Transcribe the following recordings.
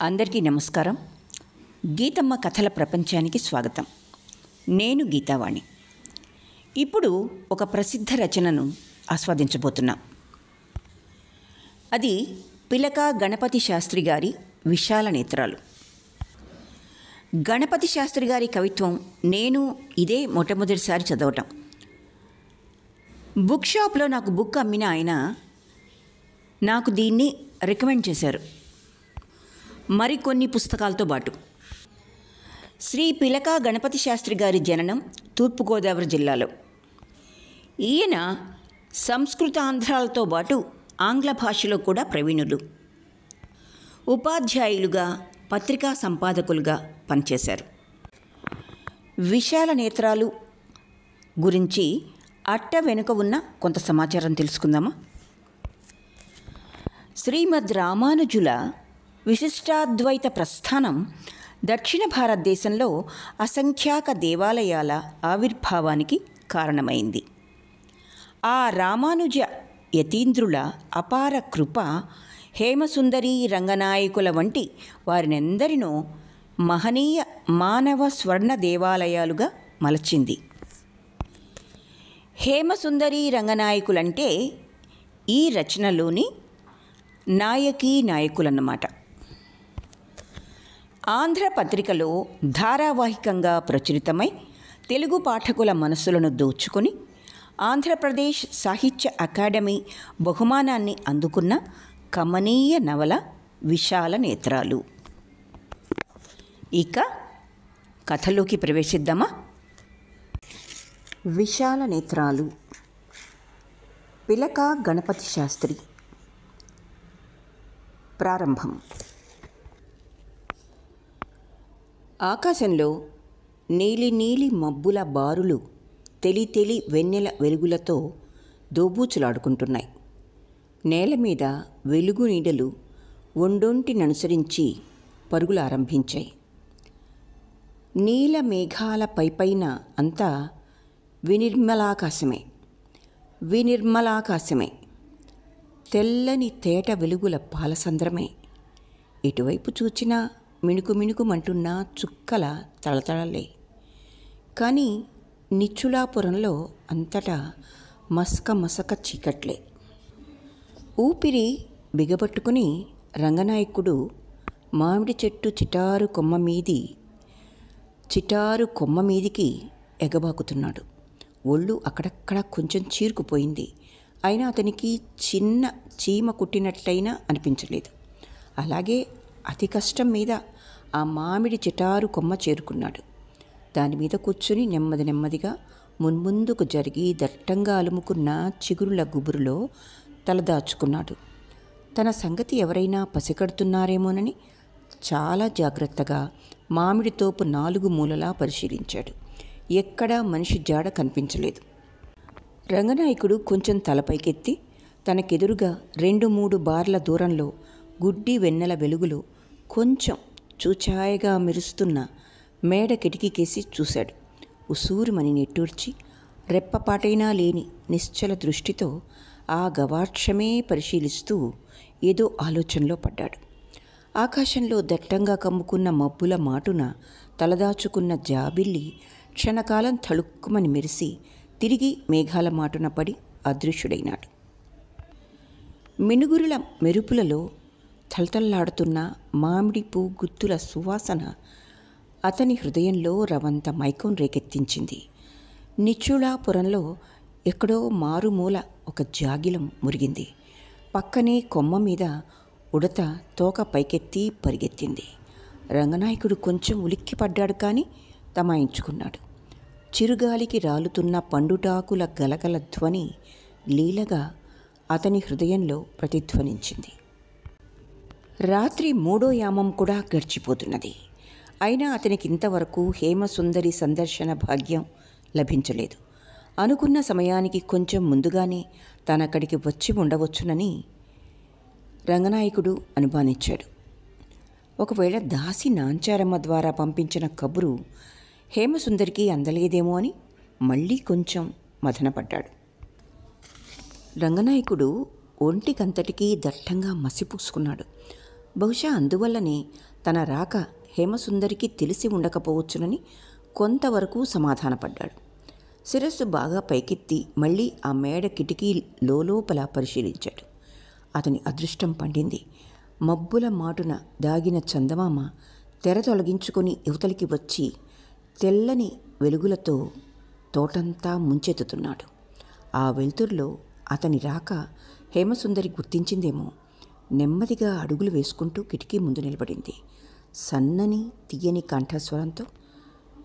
అందరికీ నమస్కారం. గీతమ్మ కథల ప్రపంచానికి స్వాగతం. నేను గీతావాణి. ఇప్పుడు ఒక ప్రసిద్ధ రచనను ఆస్వాదించబోతున్నాం. అది పిలక గణపతి శాస్త్రి గారి విశాల నేత్రాలు. గణపతి శాస్త్రి గారి కవిత్వం నేను ఇదే మొట్టమొదటిసారి చదవటం. బుక్ షాప్లో నాకు బుక్ అమ్మిన ఆయన నాకు దీన్ని రికమెండ్ చేశారు, మరికొన్ని పుస్తకాలతో పాటు. శ్రీ పిలక గణపతి శాస్త్రి గారి జననం తూర్పుగోదావరి జిల్లాలో. ఈయన సంస్కృత ఆంధ్రాలతో పాటు ఆంగ్ల భాషలో కూడా ప్రవీణులు. ఉపాధ్యాయులుగా, పత్రికా సంపాదకులుగా పనిచేశారు. విశాల నేత్రాలు గురించి అట్ట వెనుక ఉన్న కొంత సమాచారం తెలుసుకుందామా? శ్రీమద్ రామానుజుల విశిష్టాద్వైత ప్రస్థానం దక్షిణ భారతదేశంలో అసంఖ్యాక దేవాలయాల ఆవిర్భావానికి కారణమైంది. ఆ రామానుజ యతీంద్రుల అపార కృప హేమసుందరి, రంగనాయకుల వంటి వారినెందరినో మహనీయ మానవ స్వర్ణ దేవాలయాలుగా మలచింది. హేమసుందరి, రంగనాయకులంటే ఈ రచనలోని నాయకీ నాయకులన్నమాట. ఆంధ్రపత్రికలో ధారావాహికంగా ప్రచురితమై తెలుగు పాఠకుల మనస్సులను దోచుకొని ఆంధ్రప్రదేశ్ సాహిత్య అకాడమీ బహుమానాన్ని అందుకున్న కమనీయ నవల విశాల నేత్రాలు. ఇక కథలోకి ప్రవేశిద్దామా? విశాల నేత్రాలు. పిలక గణపతి శాస్త్రి. ప్రారంభం. ఆకాశంలో నీలి నీలి మబ్బుల బారులు తెలి తెలి వెన్నెల వెలుగులతో దోబూచులాడుకుంటున్నాయి. నేల మీద వెలుగు నీడలు ఒండొంటిననుసరించి పరుగులు ఆరంభించాయి. నీల మేఘాల పైపైన అంతా వినిర్మలాకాశమే, తెల్లని తేట వెలుగుల పాలసంద్రమే. ఎటువైపు చూచినా మిణుకు మిణుకుమంటున్న చుక్కల తళతళలే. కానీ నిచ్చులాపురంలో అంతటా మసక చీకట్లే. ఊపిరి బిగబట్టుకుని రంగనాయకుడు మామిడి చెట్టు చిటారు కొమ్మ మీదికి ఎగబాకుతున్నాడు. ఒళ్ళు అక్కడక్కడ కొంచెం చీరుకుపోయింది. అయినా అతనికి చిన్న చీమ కుట్టినట్టయినా అనిపించలేదు. అలాగే అతి కష్టం మీద ఆ మామిడి చిటారు కొమ్మ చేరుకున్నాడు. దానిమీద కూర్చుని నెమ్మదిగా మున్ముందుకు జరిగి దట్టంగా అలుముకున్న చిగురుల గుబురులో తలదాచుకున్నాడు. తన సంగతి ఎవరైనా పసిగడుతున్నారేమోనని చాలా జాగ్రత్తగా మామిడి తోపు 4 మూలలా పరిశీలించాడు. ఎక్కడా మనిషి జాడ కనిపించలేదు. రంగనాయకుడు కొంచెం తలపైకెత్తి తనకెదురుగా 2-3 బార్ల దూరంలో గుడ్డి వెన్నెల వెలుగులో కొంచెం చూచాయగా మెరుస్తున్న మేడ కిటికీకేసి చూశాడు. ఉసూరుమని నిట్టూర్చి రెప్పపాటైనా లేని నిశ్చల దృష్టితో ఆ గవాక్షమే పరిశీలిస్తూ ఏదో ఆలోచనలో పడ్డాడు. ఆకాశంలో దట్టంగా కమ్ముకున్న మబ్బుల మాటున తలదాచుకున్న జాబిల్లి క్షణకాలం తళుక్కుమని మెరిసి తిరిగి మేఘాల మాటున పడి అదృశ్యుడైనాడు. మినుగురుల మెరుపులలో తలతల్లాడుతున్న మామిడి పూ గుత్తుల సువాసన అతని హృదయంలో రవంత మైకం రేకెత్తించింది. నిచ్చుళాపురంలో ఎక్కడో మారుమూల ఒక జాగిలం మురిగింది. పక్కనే కొమ్మ మీద ఉడత తోక పైకెత్తి పరిగెత్తింది. రంగనాయకుడు కొంచెం ఉలిక్కిపడ్డాడు, కానీ తమాయించుకున్నాడు. చిరుగాలికి రాలుతున్న పండుటాకుల గలగల ధ్వని లీలగా అతని హృదయంలో ప్రతిధ్వనించింది. రాత్రి 3వ యామం కూడా గడిచిపోతున్నది. అయినా అతనికి ఇంతవరకు హేమసుందరి సందర్శన భాగ్యం లభించలేదు. అనుకున్న సమయానికి కొంచెం ముందుగానే తనక్కడికి వచ్చి ఉండవచ్చునని రంగనాయకుడు అనుమానించాడు. ఒకవేళ దాసి నాంచారమ్మ ద్వారా పంపించిన కబురు హేమసుందరికి అందలేదేమో అని మళ్ళీ కొంచెం మదనపడ్డాడు. రంగనాయకుడు ఒంటికంతటికీ దట్టంగా మసిపూసుకున్నాడు. బహుశా అందువల్లనే తన రాక హేమసుందరికి తెలిసి ఉండకపోవచ్చునని కొంతవరకు సమాధానపడ్డాడు. శిరస్సు బాగా పైకెత్తి మళ్ళీ ఆ మేడ కిటికీ లోపల పరిశీలించాడు. అతని అదృష్టం పండింది. మబ్బుల మాటున దాగిన చందమామ తెర తొలగించుకొని యువతలికి వచ్చి తెల్లని వెలుగులతో తోటంతా ముంచెత్తుతున్నాడు. ఆ వెలుతురులో అతని రాక హేమసుందరి గుర్తించిందేమో. నెమ్మదిగా అడుగులు వేసుకుంటూ కిటికీ ముందు నిలబడింది. సన్నని తీయని కంఠస్వరంతో,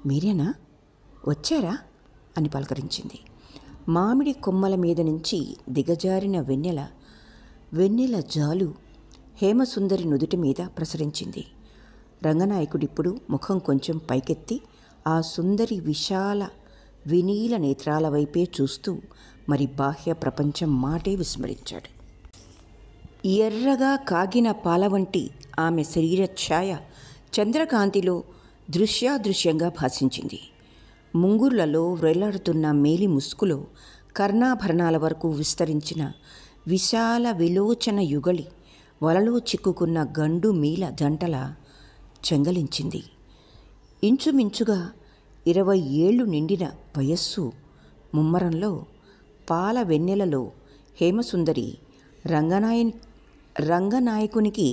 మీరేనా, వచ్చారా అని పలకరించింది. మామిడి కొమ్మల మీద నుంచి దిగజారిన వెన్నెల జాలు హేమసుందరి నుదుటి మీద ప్రసరించింది. రంగనాయకుడిప్పుడు ముఖం కొంచెం పైకెత్తి ఆ సుందరి విశాల వినీల నేత్రాల వైపే చూస్తూ మరి బాహ్య ప్రపంచం మాటే విస్మరించాడు. ఎర్రగా కాగిన పాల వంటి ఆమె శరీర ఛాయ చంద్రకాంతిలో దృశ్యాదృశ్యంగా భాషించింది. ముంగుర్లలో వ్రేలాడుతున్న మేలి ముసుగులో కర్ణాభరణాల వరకు విస్తరించిన విశాల విలోచన యుగళి వలలో చిక్కుకున్న గండు మీల జంటల చెంగలించింది. ఇంచుమించుగా 20 ఏళ్ళు నిండిన వయస్సు ముమ్మరంలో పాల వెన్నెలలో హేమసుందరి రంగనాయకునికి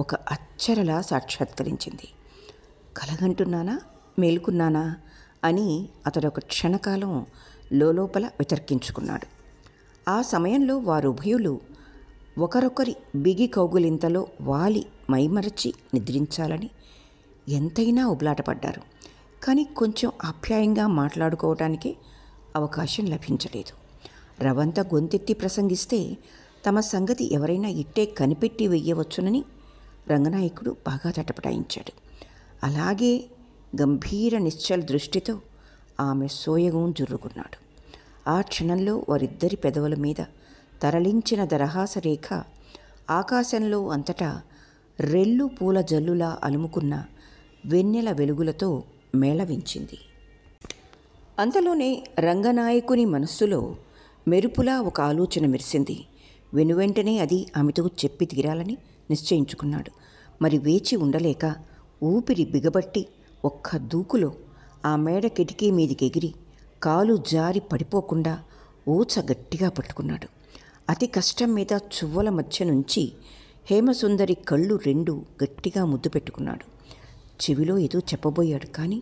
ఒక అచ్చరలా సాక్షాత్కరించింది. కలగంటున్నానా, మేలుకున్నానా అని అతడొక క్షణకాలం లోపల వితర్కించుకున్నాడు. ఆ సమయంలో వారుభయులు ఒకరొకరి బిగి కౌగులింతలో వాలి మైమరచి నిద్రించాలని ఎంతైనా ఉబలాటపడ్డారు. కానీ కొంచెం ఆప్యాయంగా మాట్లాడుకోవటానికి అవకాశం లభించలేదు. రవంత గొంతెత్తి ప్రసంగిస్తే తమ సంగతి ఎవరైనా ఇట్టే కనిపెట్టి వెయ్యవచ్చునని రంగనాయకుడు బాగా తటపటాయించాడు. అలాగే గంభీర నిశ్చల దృష్టితో ఆమె సోయగం జుర్రుకున్నాడు. ఆ క్షణంలో వారిద్దరి పెదవుల మీద తరలించిన దరహాస రేఖ ఆకాశంలో అంతటా రెల్లు పూల జల్లులా అలుముకున్న వెన్నెల వెలుగులతో మేళవించింది. అంతలోనే రంగనాయకుని మనస్సులో మెరుపులా ఒక ఆలోచన మెరిసింది. వెనువెంటనే అది ఆమెతో చెప్పి తీరాలని నిశ్చయించుకున్నాడు. మరి వేచి ఉండలేక ఊపిరి బిగబట్టి ఒక్క దూకులో ఆ మేడ కిటికీ మీదికి ఎగిరి కాలు జారి పడిపోకుండా ఊచ గట్టిగా పట్టుకున్నాడు. అతి కష్టం మీద చువ్వల మధ్య నుంచి హేమసుందరి కళ్ళు 2 గట్టిగా ముద్దు పెట్టుకున్నాడు. చెవిలో ఏదో చెప్పబోయాడు, కానీ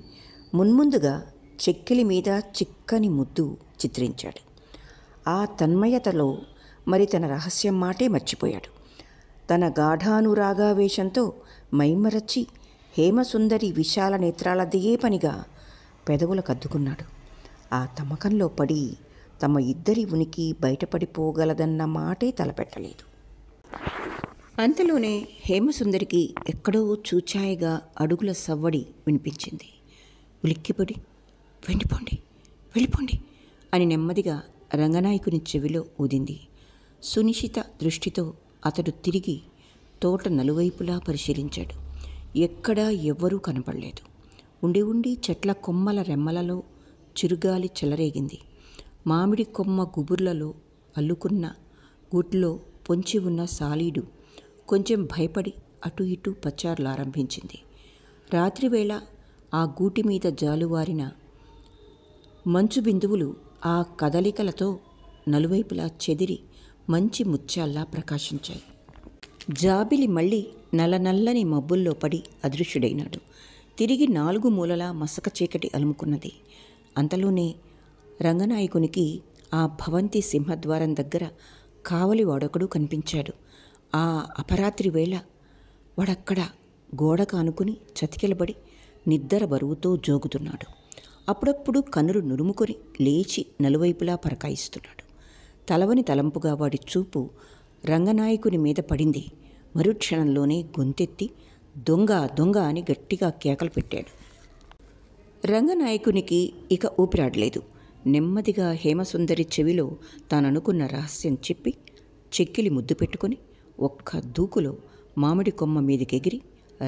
మున్ముందుగా చెక్కిలి మీద చిక్కని ముద్దు చిత్రించాడు. ఆ తన్మయతలో మరి తన రహస్యం మాటే మర్చిపోయాడు. తన గాఢానురాగావేశంతో మైమరచి హేమసుందరి విశాల నేత్రాలదే పనిగా పెదవులకు అద్దుకున్నాడు. ఆ తమకంలో పడి తమ ఇద్దరి ఉనికి బయటపడిపోగలదన్న మాటే తలపెట్టలేదు. అంతలోనే హేమసుందరికి ఎక్కడో చూచాయిగా అడుగుల సవ్వడి వినిపించింది. ఉలిక్కిపడి వెళ్ళిపోండి అని నెమ్మదిగా రంగనాయకుని చెవిలో ఊదింది. సునిశిత దృష్టితో అతడు తిరిగి తోట నలువైపులా పరిశీలించాడు. ఎక్కడా ఎవ్వరూ కనపడలేదు. ఉండి చెట్ల కొమ్మల రెమ్మలలో చిరుగాలి చెలరేగింది. మామిడి కొమ్మ గుబుర్లలో అల్లుకున్న గూట్లో పొంచి ఉన్న సాలీడు కొంచెం భయపడి అటు ఇటు పచారులారంభించింది. రాత్రివేళ ఆ గూటి మీద జాలువారిన మంచు బిందువులు ఆ కదలికలతో నలువైపులా చెదిరి మంచి ముత్యాల్లా ప్రకాశించాయి. జాబిలి మళ్ళీ నల్లనల్లని మబ్బుల్లో పడి అదృశ్యుడైనాడు. తిరిగి 4 మూలలా మసక చీకటి అలుముకున్నది. అంతలోనే రంగనాయకునికి ఆ భవంతి సింహద్వారం దగ్గర కావలి వాడొకడు కనిపించాడు. ఆ అపరాత్రి వేళ వాడక్కడ గోడ కానుకుని చతికిలబడి నిద్ర బరువుతో జోగుతున్నాడు. అప్పుడప్పుడు కనులు నురుముకొని లేచి నలువైపులా పరకాయిస్తున్నాడు. తలవని తలంపుగా వాడి చూపు రంగనాయకుని మీద పడింది. మరుక్షణంలోనే గొంతెత్తి దొంగ అని గట్టిగా కేకలు పెట్టాడు. రంగనాయకునికి ఇక ఊపిరాడలేదు. నెమ్మదిగా హేమసుందరి చెవిలో తాననుకున్న రహస్యం చెప్పి చెక్కిలి ముద్దు పెట్టుకొని ఒక్క దూకులో మామిడి కొమ్మ మీదకెగిరి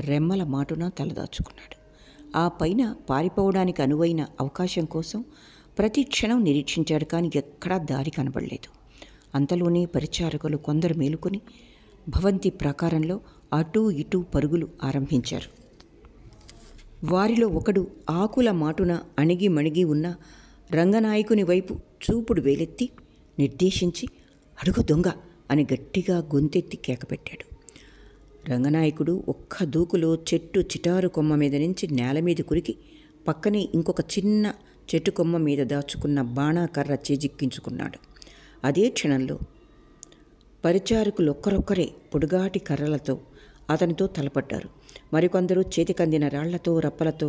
రెమ్మల మాటున తలదాచుకున్నాడు. ఆ పైన పారిపోవడానికి అనువైన అవకాశం కోసం ప్రతి క్షణం నిరీక్షించాడు, కానీ ఎక్కడా దారి కనబడలేదు. అంతలోనే పరిచారకులు కొందరు మేలుకొని భవంతి ప్రాకారంలో అటూ ఇటూ పరుగులు ఆరంభించారు. వారిలో ఒకడు ఆకుల మాటున అణిగి మణిగి ఉన్న రంగనాయకుని వైపు చూపుడు వేలెత్తి నిర్దేశించి అడుగు దొంగ అని గట్టిగా గొంతెత్తి కేకపెట్టాడు. రంగనాయకుడు ఒక్క దూకులో చెట్టు చిటారు కొమ్మ మీద నుంచి నేల మీద కురికి పక్కనే ఇంకొక చిన్న చెట్టు కొమ్మ మీద దాచుకున్న బాణాకర్ర చేజిక్కించుకున్నాడు. అదే క్షణంలో పరిచారకులొక్కరొక్కరే పొడుగాటి కర్రలతో అతనితో తలపడ్డారు. మరికొందరు చేతికందిన రాళ్లతో రప్పలతో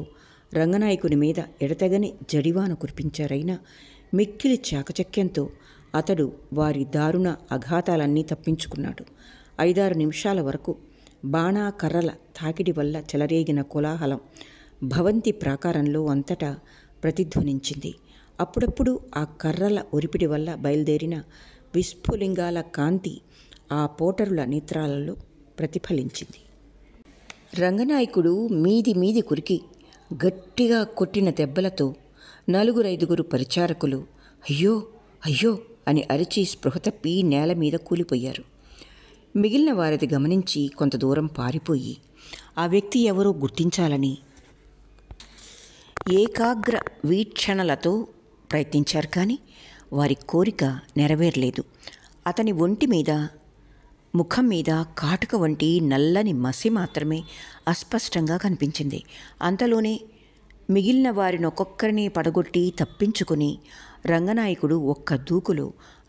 రంగనాయకుని మీద ఎడతెగని జడివాన కురిపించారైనా మిక్కిలి చాకచక్యంతో అతడు వారి దారుణ అఘాతాలన్నీ తప్పించుకున్నాడు. 5-6 నిమిషాల వరకు బాణాకర్రల తాకిడి వల్ల చెలరేగిన కోలాహలం భవంతి ప్రాకారంలో అంతటా ప్రతిధ్వనించింది. అప్పుడప్పుడు ఆ కర్రల ఒరిపిడి వల్ల బయలుదేరిన విస్ఫులింగాల కాంతి ఆ పోటరుల నేత్రాలలో ప్రతిఫలించింది. రంగనాయకుడు మీది కురికి గట్టిగా కొట్టిన దెబ్బలతో 4-5 పరిచారకులు అయ్యో అయ్యో అని అరిచి స్పృహ తప్పి నేల మీద కూలిపోయారు. మిగిలిన వారిది గమనించి కొంత దూరం పారిపోయి ఆ వ్యక్తి ఎవరో గుర్తించాలని ఏకాగ్ర వీక్షణలతో ప్రయత్నించారు. కానీ వారి కోరిక నెరవేరలేదు. అతని ఒంటి మీద ముఖం మీద కాటుక వంటి నల్లని మసి మాత్రమే అస్పష్టంగా కనిపించింది. అంతలోనే మిగిలిన వారిని ఒక్కొక్కరిని పడగొట్టి తప్పించుకుని రంగనాయకుడు ఒక్క దూకులో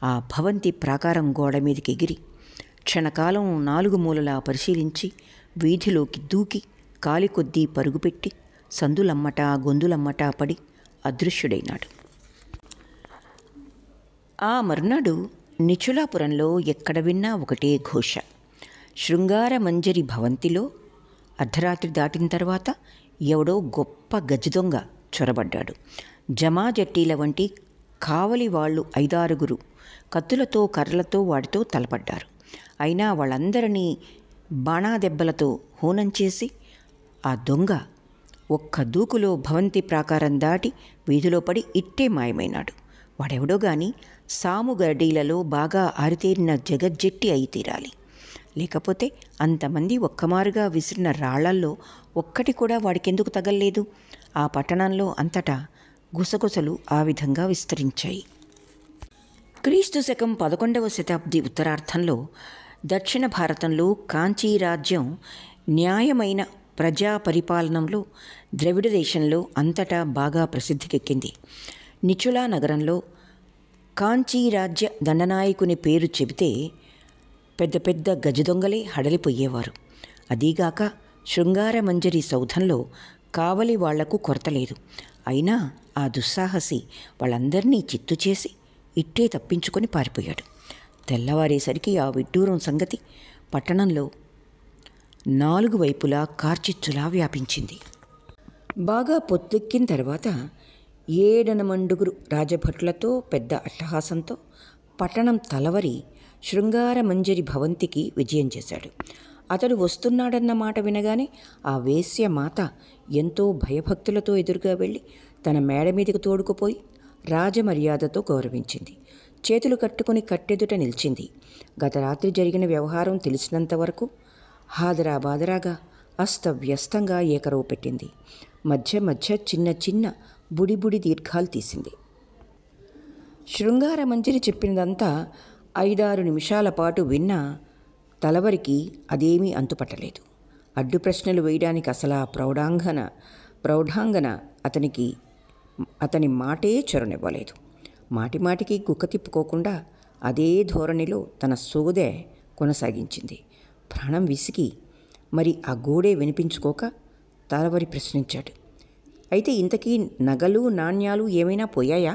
ఆ భవంతి ప్రాకారం గోడ మీదకి ఎగిరి క్షణకాలం 4 మూలలా పరిశీలించి వీధిలోకి దూకి కాలి కొద్దీ పరుగుపెట్టి సందులమ్మటా గొంతులమ్మటా పడి అదృశ్యుడైనాడు. ఆ మర్నాడు నిచులాపురంలో ఎక్కడ విన్నా ఒకటే ఘోష. శృంగార మంజరి భవంతిలో అర్ధరాత్రి దాటిన తర్వాత ఎవడో గొప్ప గజదొంగ చొరబడ్డాడు. జమాజట్టీల వంటి కావలి వాళ్ళు 5-6 కత్తులతో కర్రలతో వాడితో తలపడ్డారు. అయినా వాళ్ళందరినీ బాణాదెబ్బలతో హూనం చేసి ఆ దొంగ ఒక్క దూకులో భవంతి ప్రాకారం దాటి వీధిలో పడి ఇట్టే మాయమైనాడు. వాడెవడో గాని సాముగడీలలో బాగా ఆరితేరిన జగజ్జెట్టి అయి తీరాలి. లేకపోతే అంతమంది ఒక్కమారుగా విసిరిన రాళ్లల్లో ఒక్కటి కూడా వాడికెందుకు తగల్లేదు? ఆ పట్టణంలో అంతటా గుసగుసలు ఆ విధంగా విస్తరించాయి. క్రీస్తు శకం 11వ శతాబ్ది ఉత్తరార్ధంలో దక్షిణ భారతంలో కాంచీ రాజ్యం న్యాయమైన ప్రజా పరిపాలనంలో ద్రవిడ దేశంలో అంతటా బాగా ప్రసిద్ధికెక్కింది. నిచులా నగరంలో కాంచీ రాజ్య దండనాయకుని పేరు చెబితే పెద్ద పెద్ద గజదొంగలే హడలిపోయేవారు. అదీగాక శృంగార మంజరి సౌధంలో కావలి వాళ్లకు కొరత లేదు. అయినా ఆ దుస్సాహసి వాళ్ళందరినీ చిత్తు చేసి ఇట్టే తప్పించుకొని పారిపోయాడు. తెల్లవారేసరికి ఆ విడ్డూరం సంగతి పట్టణంలో 4 వైపులా కార్చిచ్చులా వ్యాపించింది. బాగా పొద్దెక్కిన తర్వాత 7-8 రాజభటులతో పెద్ద అట్టహాసంతో పట్టణం తలవరి శృంగార మంజరి భవంతికి విజయం చేశాడు. అతడు వస్తున్నాడన్న మాట వినగానే ఆ వేశ్యమాత ఎంతో భయభక్తులతో ఎదురుగా వెళ్ళి తన మేడ మీదకు తోడుకుపోయి రాజమర్యాదతో గౌరవించింది. చేతులు కట్టుకుని కట్టెదుట నిలిచింది. గత రాత్రి జరిగిన వ్యవహారం తెలిసినంతవరకు హాదరాబాదరాగా అస్తవ్యస్తంగా ఏకరవు పెట్టింది. మధ్య మధ్య చిన్న చిన్న బుడిబుడి దీర్ఘాలు తీసింది. శృంగార మంజరి చెప్పినదంతా 5-6 నిమిషాల పాటు విన్నా తలవరికి అదేమీ అంతుపట్టలేదు. అడ్డు ప్రశ్నలు వేయడానికి అసలు ఆ ప్రౌఢాంగన అతని మాటే చొరనివ్వలేదు. మాటిమాటికి గుక్క తిప్పుకోకుండా అదే ధోరణిలో తన సోదే కొనసాగించింది. ప్రాణం విసిగి మరి ఆ గోడే వినిపించుకోక తలవరి ప్రశ్నించాడు. అయితే ఇంతకీ నగలు నాణ్యాలు ఏమైనా పోయాయా?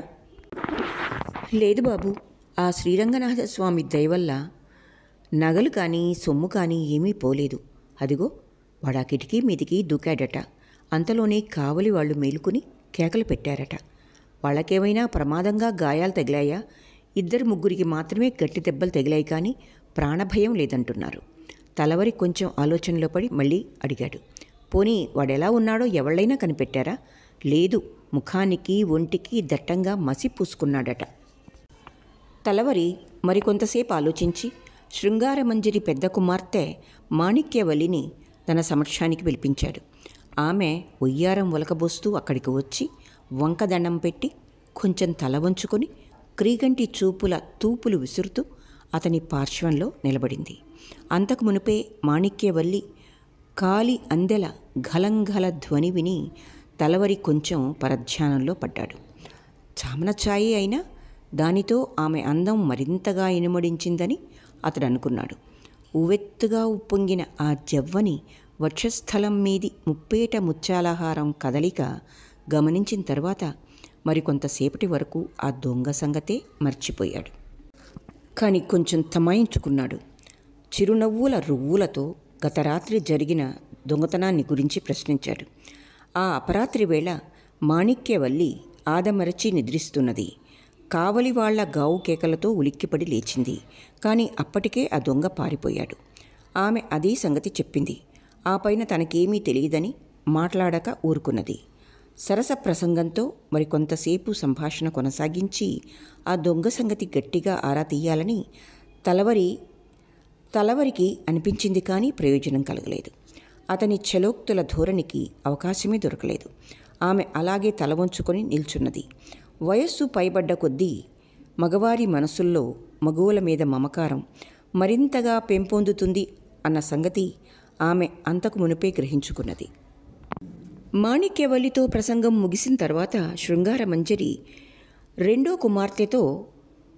లేదు బాబు, ఆ శ్రీరంగనాథ స్వామి దయవల్ల నగలు కానీ సొమ్ము కానీ ఏమీ పోలేదు. అదిగో వాడా కిటికీ మీదికి దూకాడట. అంతలోనే కావలి వాళ్ళు మేలుకుని కేకలు పెట్టారట. వాళ్ళకేమైనా ప్రమాదంగా గాయాలు తగిలాయా? 2-3 మాత్రమే గట్టి దెబ్బలు తగిలాయి, కానీ ప్రాణభయం లేదంటున్నారు. తలవరి కొంచెం ఆలోచనలో పడి మళ్ళీ అడిగాడు. పోనీ వాడెలా ఉన్నాడో ఎవళ్ళైనా కనిపెట్టారా? లేదు, ముఖానికి ఒంటికి దట్టంగా మసి పూసుకున్నాడట. తలవరి మరికొంతసేపు ఆలోచించి శృంగారమంజరి పెద్ద కుమార్తె మాణిక్యవల్లిని తన సమక్షానికి పిలిపించాడు. ఆమె ఒయ్యారం ఒలకబోస్తూ అక్కడికి వచ్చి వంకదండం పెట్టి కొంచెం తల వంచుకొని క్రీగంటి చూపుల తూపులు విసురుతూ అతని పార్శ్వంలో నిలబడింది. అంతకు మునిపే మాణిక్యవల్లి కాలి అందెల ఘలంఘల ధ్వని విని తలవరి కొంచెం పరధ్యానంలో పడ్డాడు. చామనఛాయే అయినా దానితో ఆమె అందం మరింతగా ఇనుమడించిందని అతడు అనుకున్నాడు. ఉవ్వెత్తుగా ఉప్పొంగిన ఆ జవ్వని వక్షస్థలం మీది ముప్పేట ముత్యాలహారం కదలిక గమనించిన తర్వాత మరికొంతసేపటి వరకు ఆ దొంగ సంగతే మర్చిపోయాడు. కానీ కొంచెం తమాయించుకున్నాడు. చిరునవ్వుల రువ్వులతో గత రాత్రి జరిగిన దొంగతనాన్ని గురించి ప్రశ్నించాడు. ఆ అపరాత్రి వేళ మాణిక్యవల్లి ఆదమరచి నిద్రిస్తున్నది. కావలి వాళ్ల గావు కేకలతో ఉలిక్కిపడి లేచింది. కానీ అప్పటికే ఆ దొంగ పారిపోయాడు. ఆమె అదే సంగతి చెప్పింది. ఆ పైన తనకేమీ తెలియదని మాట్లాడక ఊరుకున్నది. సరస ప్రసంగంతో మరికొంతసేపు సంభాషణ కొనసాగించి ఆ దొంగ సంగతి గట్టిగా ఆరా తీయాలని తలవరికి అనిపించింది. కానీ ప్రయోజనం కలగలేదు. అతని చలోక్తుల ధోరణికి అవకాశమే దొరకలేదు. ఆమె అలాగే తల వంచుకొని నిల్చున్నది. వయస్సు పైబడ్డ కొద్దీ మగవారి మనసుల్లో మగువుల మీద మమకారం మరింతగా పెంపొందుతుంది అన్న సంగతి ఆమె అంతకు మునిపే గ్రహించుకున్నది. మాణిక్యవల్లితో ప్రసంగం ముగిసిన తర్వాత శృంగారమంజరి రెండో కుమార్తెతో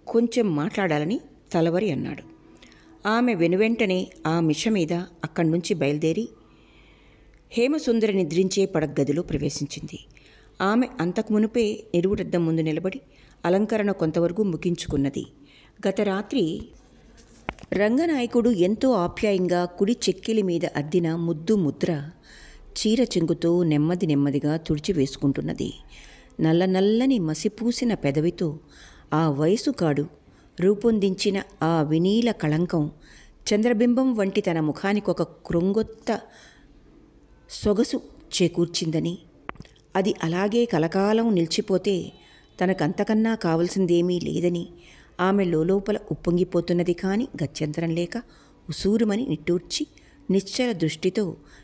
కొంచెం మాట్లాడాలని తలవరి అన్నాడు. ఆమె వెనువెంటనే ఆ మిష మీద అక్కడి నుంచి బయలుదేరి హేమసుందరి నిద్రించే పడగదిలో ప్రవేశించింది. ఆమె అంతకు మునిపే నిలువుటద్దం ముందు నిలబడి అలంకరణ కొంతవరకు ముగించుకున్నది. గత రాత్రి రంగనాయకుడు ఎంతో ఆప్యాయంగా కుడి చెక్కిలి మీద అద్దిన ముద్దు ముద్ర చీర చెంగుతో నెమ్మదిగా తుడిచివేసుకుంటున్నది. నల్లని మసిపూసిన పెదవితో ఆ వయసుకాడు రూపొందించిన ఆ వినీల కళంకం చంద్రబింబం వంటి తన ముఖానికొక కృంగొత్త సొగసు చేకూర్చిందని, అది అలాగే కలకాలం నిలిచిపోతే తనకంతకన్నా కావలసిందేమీ లేదని ఆమె లోపల ఉప్పొంగిపోతున్నది. కానీ గత్యంతరం లేక ఉసూరుమని నిట్టూర్చి నిశ్చల దృష్టితో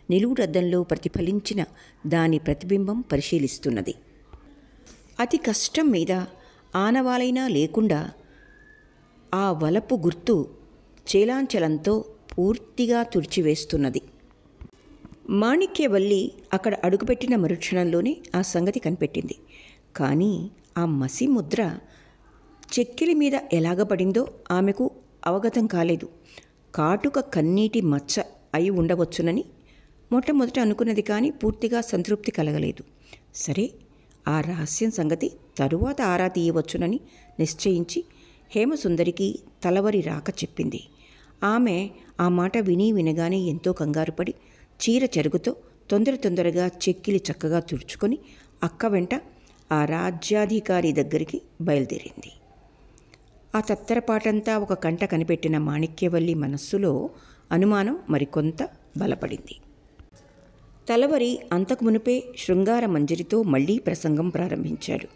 నిలువుటద్దంలో ప్రతిఫలించిన దాని ప్రతిబింబం పరిశీలిస్తున్నది. అతి కష్టం మీద ఆనవాలైనా లేకుండా ఆ వలపు గుర్తు చేలాంచలంతో పూర్తిగా తుడిచివేస్తున్నది. మాణిక్యవల్లి అక్కడ అడుగుపెట్టిన మరుక్షణంలోనే ఆ సంగతి కనిపెట్టింది. కానీ ఆ మసి ముద్ర చెక్కిలి మీద ఎలాగపడిందో ఆమెకు అవగతం కాలేదు. కాటుక కన్నీటి మచ్చ అయి ఉండవచ్చునని మొట్టమొదట అనుకున్నది. కానీ పూర్తిగా సంతృప్తి కలగలేదు. సరే, ఆ రహస్యం సంగతి తరువాత ఆరా తీయవచ్చునని నిశ్చయించి హేమసుందరికి తలవరి రాక చెప్పింది. ఆమె ఆ మాట వినగానే ఎంతో కంగారుపడి చీర చెరుగుతో తొందరగా చెక్కిలి చక్కగా తుడుచుకొని అక్క వెంట ఆ రాజ్యాధికారి దగ్గరికి బయలుదేరింది. ఆ తత్తరపాటంతా ఒక కంట కనిపెట్టిన మాణిక్యవల్లి మనస్సులో అనుమానం మరికొంత బలపడింది. తలవరి అంతకు మునిపే శృంగారమంజరితో మళ్లీ ప్రసంగం ప్రారంభించాడు.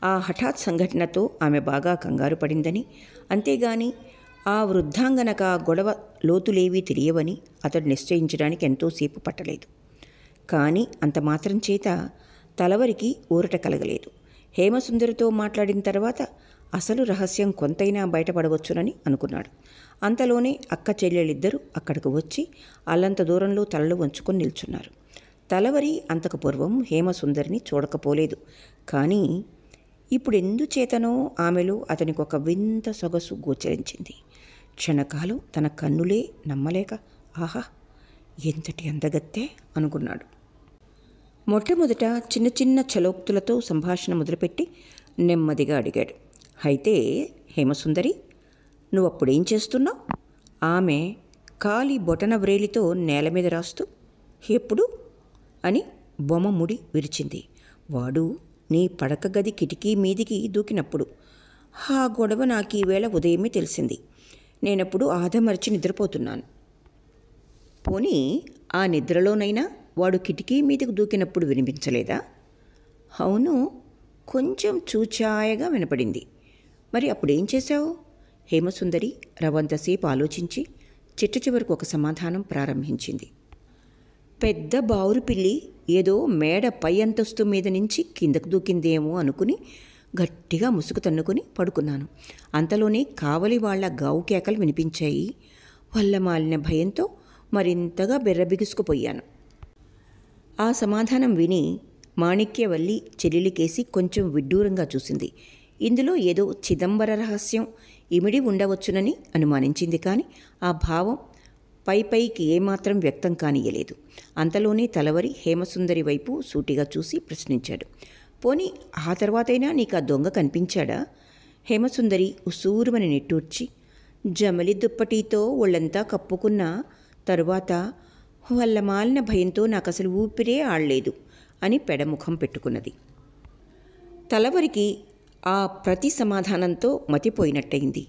ఆ హఠాత్ సంఘటనతో ఆమె బాగా కంగారు పడిందని, అంతేగాని ఆ వృద్ధాంగనక గొడవ లోతులేవీ తెలియవని అతడు నిశ్చయించడానికి ఎంతోసేపు పట్టలేదు. కానీ అంత మాత్రం చేత తలవరికి ఊరట కలగలేదు. హేమసుందరితో మాట్లాడిన తర్వాత అసలు రహస్యం కొంతైనా బయటపడవచ్చునని అనుకున్నాడు. అంతలోనే అక్క చెల్లెలిద్దరూ అక్కడికి వచ్చి అల్లంత దూరంలో తలలు వంచుకొని నిల్చున్నారు. తలవరి అంతకు పూర్వం హేమసుందరిని చూడకపోలేదు. కానీ ఇప్పుడెందుచేతనో ఆమెలో అతనికి ఒక వింత సొగసు గోచరించింది. క్షణకాలం తన కన్నులే నమ్మలేక, ఆహా, ఎంతటి అందగత్తె అనుకున్నాడు. మొట్టమొదట చిన్న చలోక్తులతో సంభాషణ మొదలుపెట్టి నెమ్మదిగా అడిగాడు. అయితే హేమసుందరి, నువ్వప్పుడేం చేస్తున్నావు? ఆమె కాలి బొటన వ్రేలితో నేల మీద రాస్తూ ఎప్పుడు అని బొమ్మ ముడి విరిచింది. వాడు నీ పడక గది కిటికీ మీదికి దూకినప్పుడు. ఆ గొడవ నాకు ఈవేళ ఉదయమే తెలిసింది. నేనప్పుడు ఆదమర్చి నిద్రపోతున్నాను. పోనీ ఆ నిద్రలోనైనా వాడు కిటికీ మీదకు దూకినప్పుడు వినిపించలేదా? అవును, కొంచెం చూచాయగా వినపడింది. మరి అప్పుడేం చేశావు? హేమసుందరి రవంతసేపు ఆలోచించి చిట్ట చివరకు ఒక సమాధానం ప్రారంభించింది. పెద్ద బావురు పిల్లి ఏదో మేడ పై అంతస్తు మీద నుంచి కిందకు దూకిందేమో అనుకుని గట్టిగా ముసుగు తన్నుకుని పడుకున్నాను. అంతలోనే కావలి వాళ్ల గావు కేకలు వినిపించాయి. వల్లమాలిన భయంతో మరింతగా బెర్రబిగుసుకుపోయాను. ఆ సమాధానం విని మాణిక్యవల్లి చెల్లెలికేసి కొంచెం విడ్డూరంగా చూసింది. ఇందులో ఏదో చిదంబర రహస్యం ఇమిడి ఉండవచ్చునని అనుమానించింది. కానీ ఆ భావం పైకి ఏమాత్రం వ్యక్తం కానియలేదు. అంతలోనే తలవరి హేమసుందరి వైపు సూటిగా చూసి ప్రశ్నించాడు. పోనీ ఆ తర్వాతైనా నీకు ఆ దొంగ కనిపించాడా? హేమసుందరి ఉసూరుమని నిట్టూర్చి జమలి దుప్పటితో ఒళ్ళంతా కప్పుకున్న తరువాత వల్ల మాలిన భయంతో నాకు అసలు ఊపిరే ఆడలేదు అని పెడముఖం పెట్టుకున్నది. తలవరికి ఆ ప్రతి సమాధానంతో మతిపోయినట్టయింది.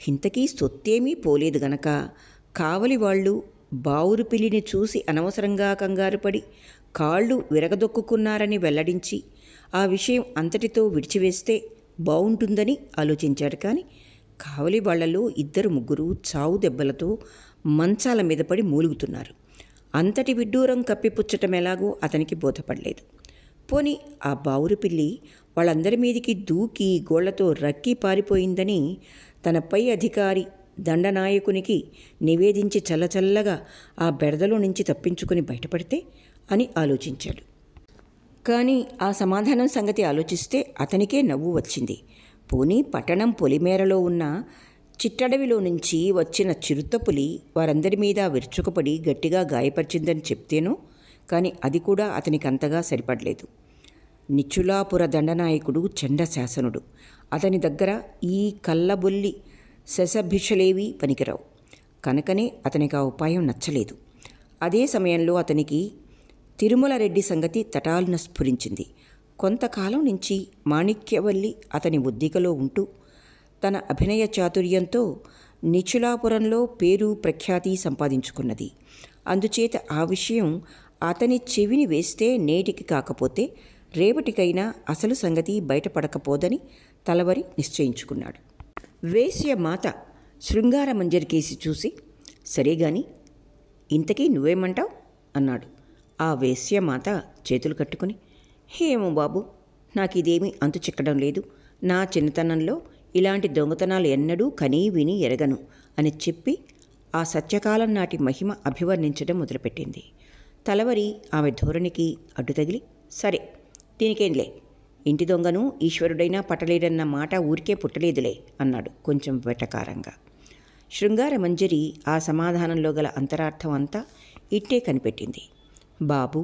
ఇంతకీ సొత్తేమీ పోలేదు గనక కావలి వాళ్ళు బావురు పిల్లిని చూసి అనవసరంగా కంగారుపడి కాళ్ళు విరగదొక్కున్నారని వెల్లడించి ఆ విషయం అంతటితో విడిచివేస్తే బావుంటుందని ఆలోచించాడు. కానీ కావలి వాళ్లలో 2-3 చావు దెబ్బలతో మంచాల మీద పడి మూలుగుతున్నారు. అంతటి విడ్డూరం కప్పిపుచ్చటం ఎలాగో అతనికి బోధపడలేదు. పోని ఆ బావురు పిల్లి వాళ్ళందరి మీదికి దూకి గోళ్లతో రక్కి పారిపోయిందని తన పై అధికారి దండనాయకునికి నివేదించి చల్లచల్లగా ఆ బెడదలో నుంచి తప్పించుకుని బయటపడితే అని ఆలోచించాడు. కానీ ఆ సమాధానం సంగతి ఆలోచిస్తే అతనికే నవ్వు వచ్చింది. పోనీ పట్టణం పొలిమేరలో ఉన్న చిట్టడవిలో నుంచి వచ్చిన చిరుతపులి వారందరి మీద విరుచుకుపడి గట్టిగా గాయపరిచిందని చెప్తేనో కానీ అది కూడా అతనికి అంతగా సరిపడలేదు. నిచులాపుర దండనాయకుడు చండశాసనుడు. అతని దగ్గర ఈ కళ్ళబొల్లి శశభిషలేవి పనికిరావు. కనుకనే అతనికి ఆ ఉపాయం నచ్చలేదు. అదే సమయంలో అతనికి తిరుమల రెడ్డి సంగతి తటాలున స్ఫురించింది. కొంతకాలం నుంచి మాణిక్యవల్లి అతని ఉద్దికలో ఉంటూ తన అభినయ చాతుర్యంతో నిచులాపురంలో పేరు ప్రఖ్యాతి సంపాదించుకున్నది. అందుచేత ఆ విషయం అతని చెవిని వేస్తే నేటికి కాకపోతే రేపటికైనా అసలు సంగతి బయటపడకపోదని తలవరి నిశ్చయించుకున్నాడు. వేశ్య మాత శృంగారమంజరి కేసి చూసి సరేగాని ఇంతకీ నువ్వేమంటావు అన్నాడు. ఆ వేశ్యమాత చేతులు కట్టుకుని ఏమో బాబు, నాకిదేమీ అంతు చిక్కడం లేదు. నా చిన్నతనంలో ఇలాంటి దొంగతనాలు ఎన్నడూ కనీ విని ఎరగను అని చెప్పి ఆ సత్యకాలం నాటి మహిమ అభివర్ణించడం మొదలుపెట్టింది. తలవరి ఆమె ధోరణికి అడ్డు తగిలి సరే దీనికేంలే, ఇంటి దొంగను ఈశ్వరుడైనా పట్టలేడన్న మాట ఊరికే పుట్టలేదులే అన్నాడు కొంచెం వెటకారంగా. శృంగారమంజరి ఆ సమాధానంలో గల అంతరార్థం అంతా ఇట్టే కనిపెట్టింది. బాబు,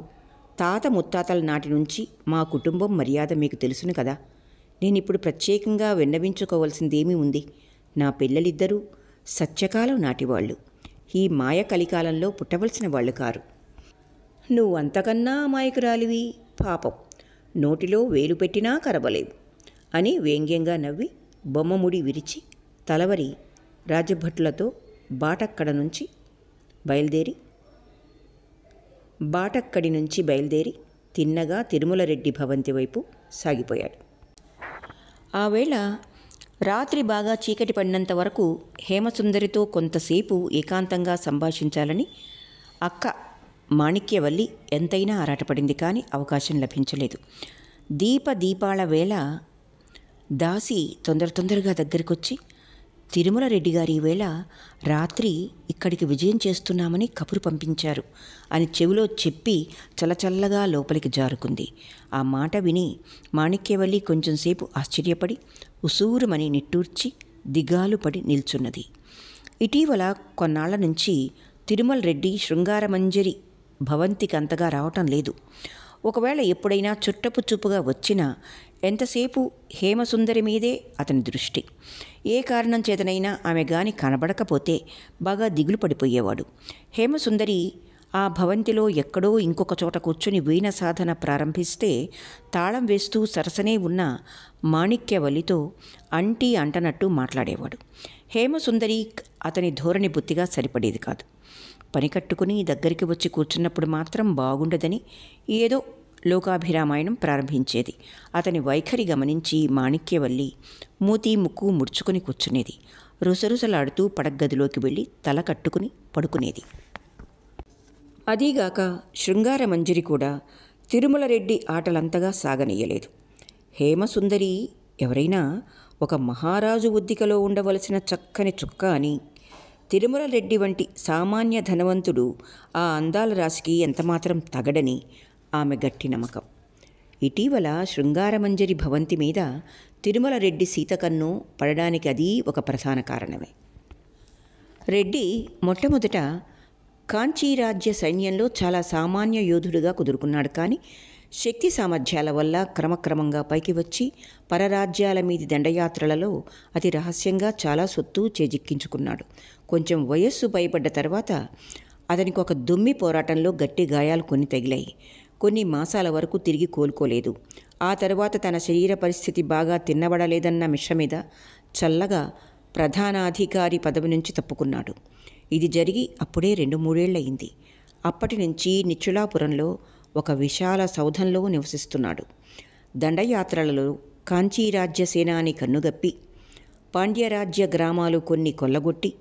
తాత ముత్తాతల నాటి నుంచి మా కుటుంబం మర్యాద మీకు తెలుసును కదా. నేనిప్పుడు ప్రత్యేకంగా విన్నవించుకోవలసిందేమీ ఉంది. నా పిల్లలిద్దరూ సత్యకాలం నాటివాళ్ళు. ఈ మాయ కలికాలంలో పుట్టవలసిన వాళ్ళు కారు. నువ్వంతకన్నా అమాయకురాలివి, పాపం, నోటిలో వేలు పెట్టినా కరబలేవు అని వ్యంగ్యంగా నవ్వి బొమ్మముడి విరిచి తలవరి రాజభటులతో బాటక్కడి నుంచి బయలుదేరి తిన్నగా తిరుమల రెడ్డి భవంతి వైపు సాగిపోయాడు. ఆ వేళ రాత్రి బాగా చీకటి పడినంత వరకు హేమసుందరితో కొంతసేపు ఏకాంతంగా సంభాషించాలని అక్క మాణిక్యవల్లి ఎంతైనా ఆరాటపడింది. కానీ అవకాశం లభించలేదు. దీపాల వేళ దాసి తొందరగా దగ్గరికొచ్చి తిరుమల రెడ్డి గారి ఈవేళ రాత్రి ఇక్కడికి విజయం చేస్తున్నామని కబురు పంపించారు అని చెవిలో చెప్పి చల్లచల్లగా లోపలికి జారుకుంది. ఆ మాట విని మాణిక్యవల్లి కొంచెంసేపు ఆశ్చర్యపడి ఉసూరుమని నిట్టూర్చి దిగాలు పడి నిల్చున్నది. ఇటీవల కొన్నాళ్ల నుంచి తిరుమల రెడ్డి శృంగారమంజరి భవంతికి అంతగా రావటం లేదు. ఒకవేళ ఎప్పుడైనా చుట్టపు చూపుగా వచ్చినా ఎంతసేపు హేమసుందరి మీదే అతని దృష్టి. ఏ కారణం చేతనైనా ఆమె గాని కనబడకపోతే బాగా దిగులు పడిపోయేవాడు. హేమసుందరి ఆ భవంతిలో ఎక్కడో ఇంకొక చోట కూర్చుని వీణ సాధన ప్రారంభిస్తే తాళం వేస్తూ సరసనే ఉన్న మాణిక్యవల్లితో అంటనట్టు మాట్లాడేవాడు. హేమసుందరి అతని ధోరణి బుద్ధిగా సరిపడేది కాదు. పని కట్టుకుని దగ్గరికి వచ్చి కూర్చున్నప్పుడు మాత్రం బాగుండదని ఏదో లోకాభిరామాయణం ప్రారంభించేది. అతని వైఖరి గమనించి మాణిక్యవల్లి మూతి ముక్కు ముడుచుకొని కూర్చునేది. రుసరుసలాడుతూ పడగ్గదిలోకి వెళ్ళి తల కట్టుకుని పడుకునేది. అదీగాక శృంగారమంజరి కూడా తిరుమల రెడ్డి ఆటలంతగా సాగనీయలేదు. హేమసుందరి ఎవరైనా ఒక మహారాజు ఒద్దికలో ఉండవలసిన చక్కని చుక్క అని, తిరుమల రెడ్డి వంటి సామాన్య ధనవంతుడు ఆ అందాల రాశికి ఎంతమాత్రం తగడని ఆమె గట్టి నమ్మకం. ఇటీవల శృంగారమంజరి భవంతి మీద తిరుమల రెడ్డి సీతకన్ను పడడానికి అది ఒక ప్రధాన కారణమే. రెడ్డి మొట్టమొదట కాంచీరాజ్య సైన్యంలో చాలా సామాన్య యోధుడుగా కుదురుకున్నాడు. కానీ శక్తి సామర్థ్యాల వల్ల క్రమక్రమంగా పైకి వచ్చి పరరాజ్యాల మీది దండయాత్రలలో అతి రహస్యంగా చాలా సొత్తు చేజిక్కించుకున్నాడు. కొంచెం వయస్సు పైబడ్డ తర్వాత అతనికి ఒక దుమ్మి పోరాటంలో గట్టి గాయాలు కొన్ని తగిలాయి. కొన్ని మాసాల వరకు తిరిగి కోలుకోలేదు. ఆ తర్వాత తన శరీర పరిస్థితి బాగా తిన్నబడలేదన్న మిష మీద చల్లగా ప్రధానాధికారి పదవి నుంచి తప్పుకున్నాడు. ఇది జరిగి అప్పుడే 2-3 ఏళ్లయింది. అప్పటి నుంచి నిచ్చులాపురంలో ఒక విశాల సౌధంలో నివసిస్తున్నాడు. దండయాత్రలలో కాంచీరాజ్య సేనాని కన్నుగప్పి పాండ్యరాజ్య గ్రామాలు కొన్ని కొల్లగొట్టి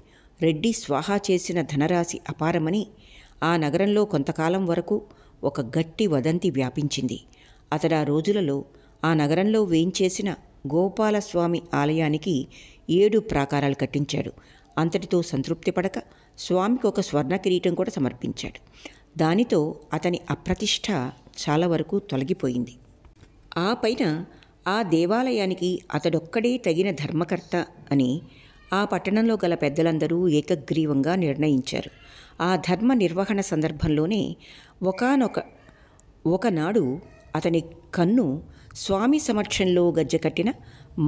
రెడ్డి స్వాహా చేసిన ధనరాశి అపారమని ఆ నగరంలో కొంతకాలం వరకు ఒక గట్టి వదంతి వ్యాపించింది. అతడు ఆ రోజులలో ఆ నగరంలో వేయించేసిన గోపాలస్వామి ఆలయానికి 7 ప్రాకారాలు కట్టించాడు. అంతటితో సంతృప్తి పడక స్వామికి ఒక స్వర్ణ కిరీటం కూడా సమర్పించాడు. దానితో అతని అప్రతిష్ఠ చాలా వరకు తొలగిపోయింది. ఆ పైన ఆ దేవాలయానికి అతడొక్కడే తగిన ధర్మకర్త అని ఆ పట్టణంలో గల పెద్దలందరూ ఏకగ్రీవంగా నిర్ణయించారు. ఆ ధర్మ నిర్వహణ సందర్భంలోనే ఒకనాడు అతని కన్ను స్వామి సమక్షంలో గజ్జెకట్టిన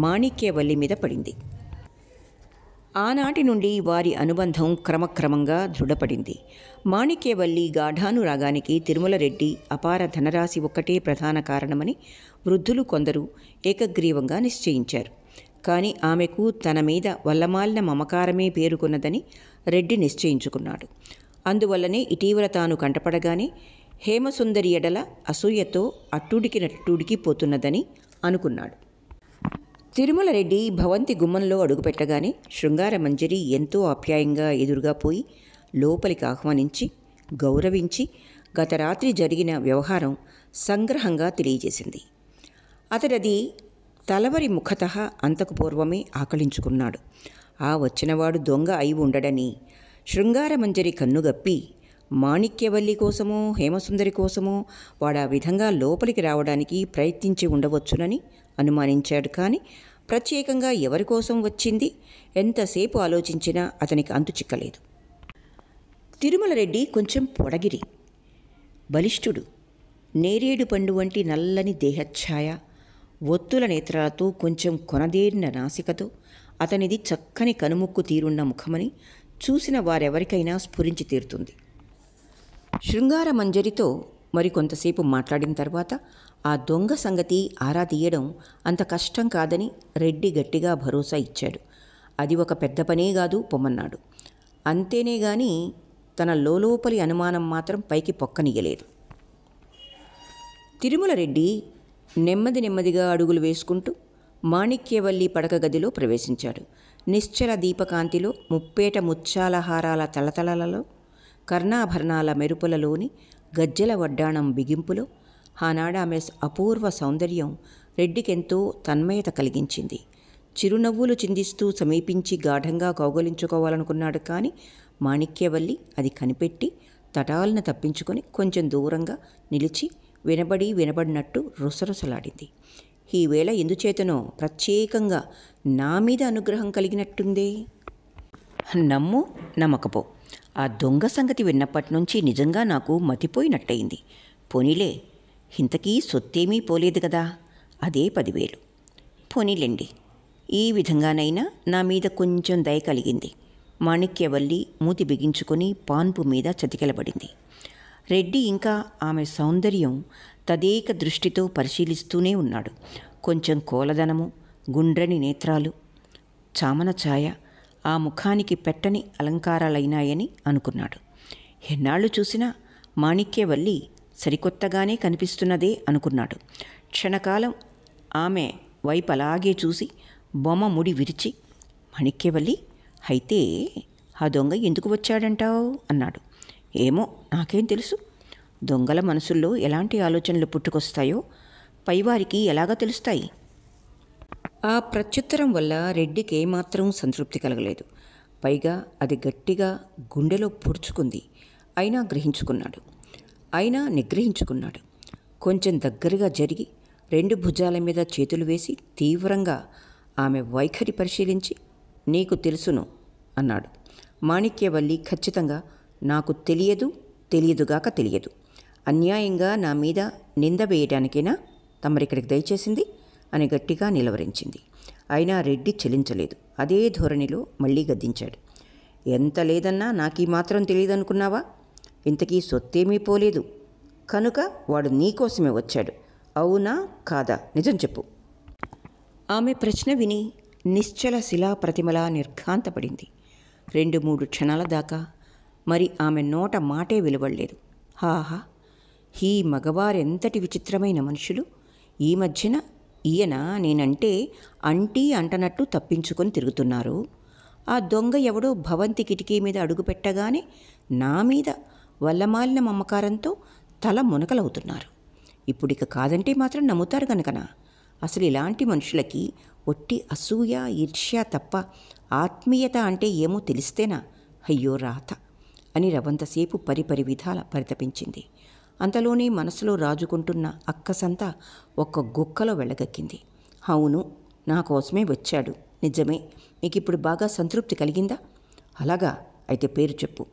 మాణిక్యవల్లి మీద పడింది. ఆనాటి నుండి వారి అనుబంధం క్రమక్రమంగా దృఢపడింది. మాణిక్యవల్లి గాఢానురాగానికి తిరుమల రెడ్డి అపార ధనరాశి ఒక్కటే ప్రధాన కారణమని వృద్ధులు కొందరు ఏకగ్రీవంగా నిశ్చయించారు. కానీ ఆమెకు తన మీద వల్లమాలిన మమకారమే పేరుకున్నదని రెడ్డి నిశ్చయించుకున్నాడు. అందువల్లనే ఇటీవల తాను కంటపడగానే హేమసుందరి ఎడల అసూయతో అట్టుడికిపోతున్నదని అనుకున్నాడు. తిరుమల రెడ్డి భవంతి గుమ్మంలో అడుగుపెట్టగానే శృంగారమంజరి ఎంతో ఆప్యాయంగా ఎదురుగా పోయి లోపలికి ఆహ్వానించి గౌరవించి గత రాత్రి జరిగిన వ్యవహారం సంగ్రహంగా తెలియజేసింది. అతడది తలవరి ముఖతః అంతకు పూర్వమే ఆకలించుకున్నాడు. ఆ వచ్చినవాడు దొంగ అయి ఉండడని శృంగారమంజరి కన్నుగప్పి మాణిక్యవల్లి కోసమో హేమసుందరి కోసమో వాడు ఆ విధంగా లోపలికి రావడానికి ప్రయత్నించి ఉండవచ్చునని అనుమానించాడు. కానీ ప్రత్యేకంగా ఎవరి కోసం వచ్చింది ఎంతసేపు ఆలోచించినా అతనికి అంతు చిక్కలేదు. తిరుమల రెడ్డి కొంచెం పొడగిరి, బలిష్ఠుడు, నేరేడు పండు వంటి నల్లని దేహఛాయ, ఒత్తుల నేత్రాలతో కొంచెం కొనదేరిన నాసికతో అతనిది చక్కని కనుముక్కు తీరున్న ముఖమని చూసిన వారెవరికైనా స్ఫురించి తీరుతుంది. శృంగారమంజరితో మరికొంతసేపు మాట్లాడిన తర్వాత ఆ దొంగ సంగతి ఆరా తీయడం అంత కష్టం కాదని రెడ్డి గట్టిగా భరోసా ఇచ్చాడు. అది ఒక పెద్ద పనే కాదు, పొమ్మన్నాడు. అంతేనే గాని తన లోపలి అనుమానం మాత్రం పైకి పొక్కనియ్యలేదు. తిరుమల రెడ్డి నెమ్మదిగా అడుగులు వేసుకుంటూ మాణిక్యవల్లి పడక గదిలో ప్రవేశించాడు. నిశ్చల దీపకాంతిలో ముప్పేట ముత్యాల హారాల తళతళలలో, కర్ణాభరణాల మెరుపులలోని గజ్జెల వడ్డాణం బిగింపులో ఆనాడామె అపూర్వ సౌందర్యం రెడ్డికెంతో తన్మయత కలిగించింది. చిరునవ్వులు చిందిస్తూ సమీపించి గాఢంగా కౌగలించుకోవాలనుకున్నాడు. కానీ మాణిక్యవల్లి అది కనిపెట్టి తటాలను తప్పించుకొని కొంచెం దూరంగా నిలిచి వినబడినట్టు రుసరుసలాడింది. ఈవేళ ఎందుచేతనో ప్రత్యేకంగా నా మీద అనుగ్రహం కలిగినట్టుందే. నమ్ము నమ్మకపో, ఆ దొంగ సంగతి విన్నప్పటి నుంచి నిజంగా నాకు మతిపోయినట్టయింది. పోనీలే, ఇంతకీ సొత్తేమీ పోలేదు కదా, అదే 10,000. పోనీలేండి, ఈ విధంగానైనా నా మీద కొంచెం దయ కలిగింది. మాణిక్యవల్లి మూతి బిగించుకొని పాన్పు మీద చతికిలబడింది. రెడ్డి ఇంకా ఆమె సౌందర్యం తదేక దృష్టితో పరిశీలిస్తూనే ఉన్నాడు. కొంచెం కోలదనము, గుండ్రని నేత్రాలు, చామన ఛాయ ఆ ముఖానికి పెట్టని అలంకారాలైనాయని అనుకున్నాడు. ఎన్నాళ్ళు చూసినా మాణిక్యవల్లి సరికొత్తగానే కనిపిస్తున్నదే అనుకున్నాడు. క్షణకాలం ఆమె వైపు అలాగే చూసి బొమ్మ ముడి విరిచి, మాణిక్యవల్లి అయితే ఆ దొంగ ఎందుకు వచ్చాడంటావు అన్నాడు. ఏమో, నాకేం తెలుసు. దొంగల మనసుల్లో ఎలాంటి ఆలోచనలు పుట్టుకొస్తాయో పైవారికి ఎలాగా తెలుస్తాయి? ఆ ప్రత్యుత్తరం వల్ల రెడ్డికి ఏమాత్రం సంతృప్తి కలగలేదు. పైగా అది గట్టిగా గుండెలో పొడుచుకుంది. అయినా నిగ్రహించుకున్నాడు. కొంచెం దగ్గరగా జరిగి 2 భుజాల మీద చేతులు వేసి తీవ్రంగా ఆమె వైఖరి పరిశీలించి, నీకు తెలుసును అన్నాడు. మాణిక్యవల్లి ఖచ్చితంగా, నాకు తెలియదుగాక తెలియదు. అన్యాయంగా నా మీద నింద వేయడానికైనా తమరిక్కడికి దయచేసింది అని గట్టిగా నిలవరించింది. అయినా రెడ్డి చెలించలేదు. అదే ధోరణిలో మళ్ళీ గద్దించాడు. ఎంత లేదన్నా నాకీ మాత్రం తెలియదనుకున్నావా? ఇంతకీ సొత్తేమీ పోలేదు కనుక వాడు నీకోసమే వచ్చాడు. అవునా కాదా? నిజం చెప్పు. ఆమె ప్రశ్న విని నిశ్చల శిలాప్రతిమలా నిర్ఘాంతపడింది. 2-3 క్షణాల దాకా మరి ఆమె నోట మాటే వెలువడలేదు. హాహా, ఈ మగవారెంతటి విచిత్రమైన మనుషులు! ఈ మధ్యన ఈయన నేనంటే అంటనట్టు తప్పించుకొని తిరుగుతున్నారు. ఆ దొంగ ఎవడో భవంతి కిటికీ మీద అడుగుపెట్టగానే నా మీద వల్లమాలిన మమకారంతో తల మునకలవుతున్నారు. ఇప్పుడిక కాదంటే మాత్రం నమ్ముతారు కనుకనా? అసలు ఇలాంటి మనుషులకి ఒట్టి అసూయ, ఈర్ష్య తప్ప ఆత్మీయత అంటే ఏమో తెలిస్తేనా? అయ్యో రాత అని రవంతసేపు పరిపరి విధాల పరితపించింది. అంతలోనే మనసులో రాజుకుంటున్న అక్కసంతా ఒక్క గుక్కలో వెళ్ళగక్కింది. అవును, నా కోసమే వచ్చాడు, నిజమే. మీకిప్పుడు బాగా సంతృప్తి కలిగిందా? అలాగా, అయితే పేరు చెప్పు.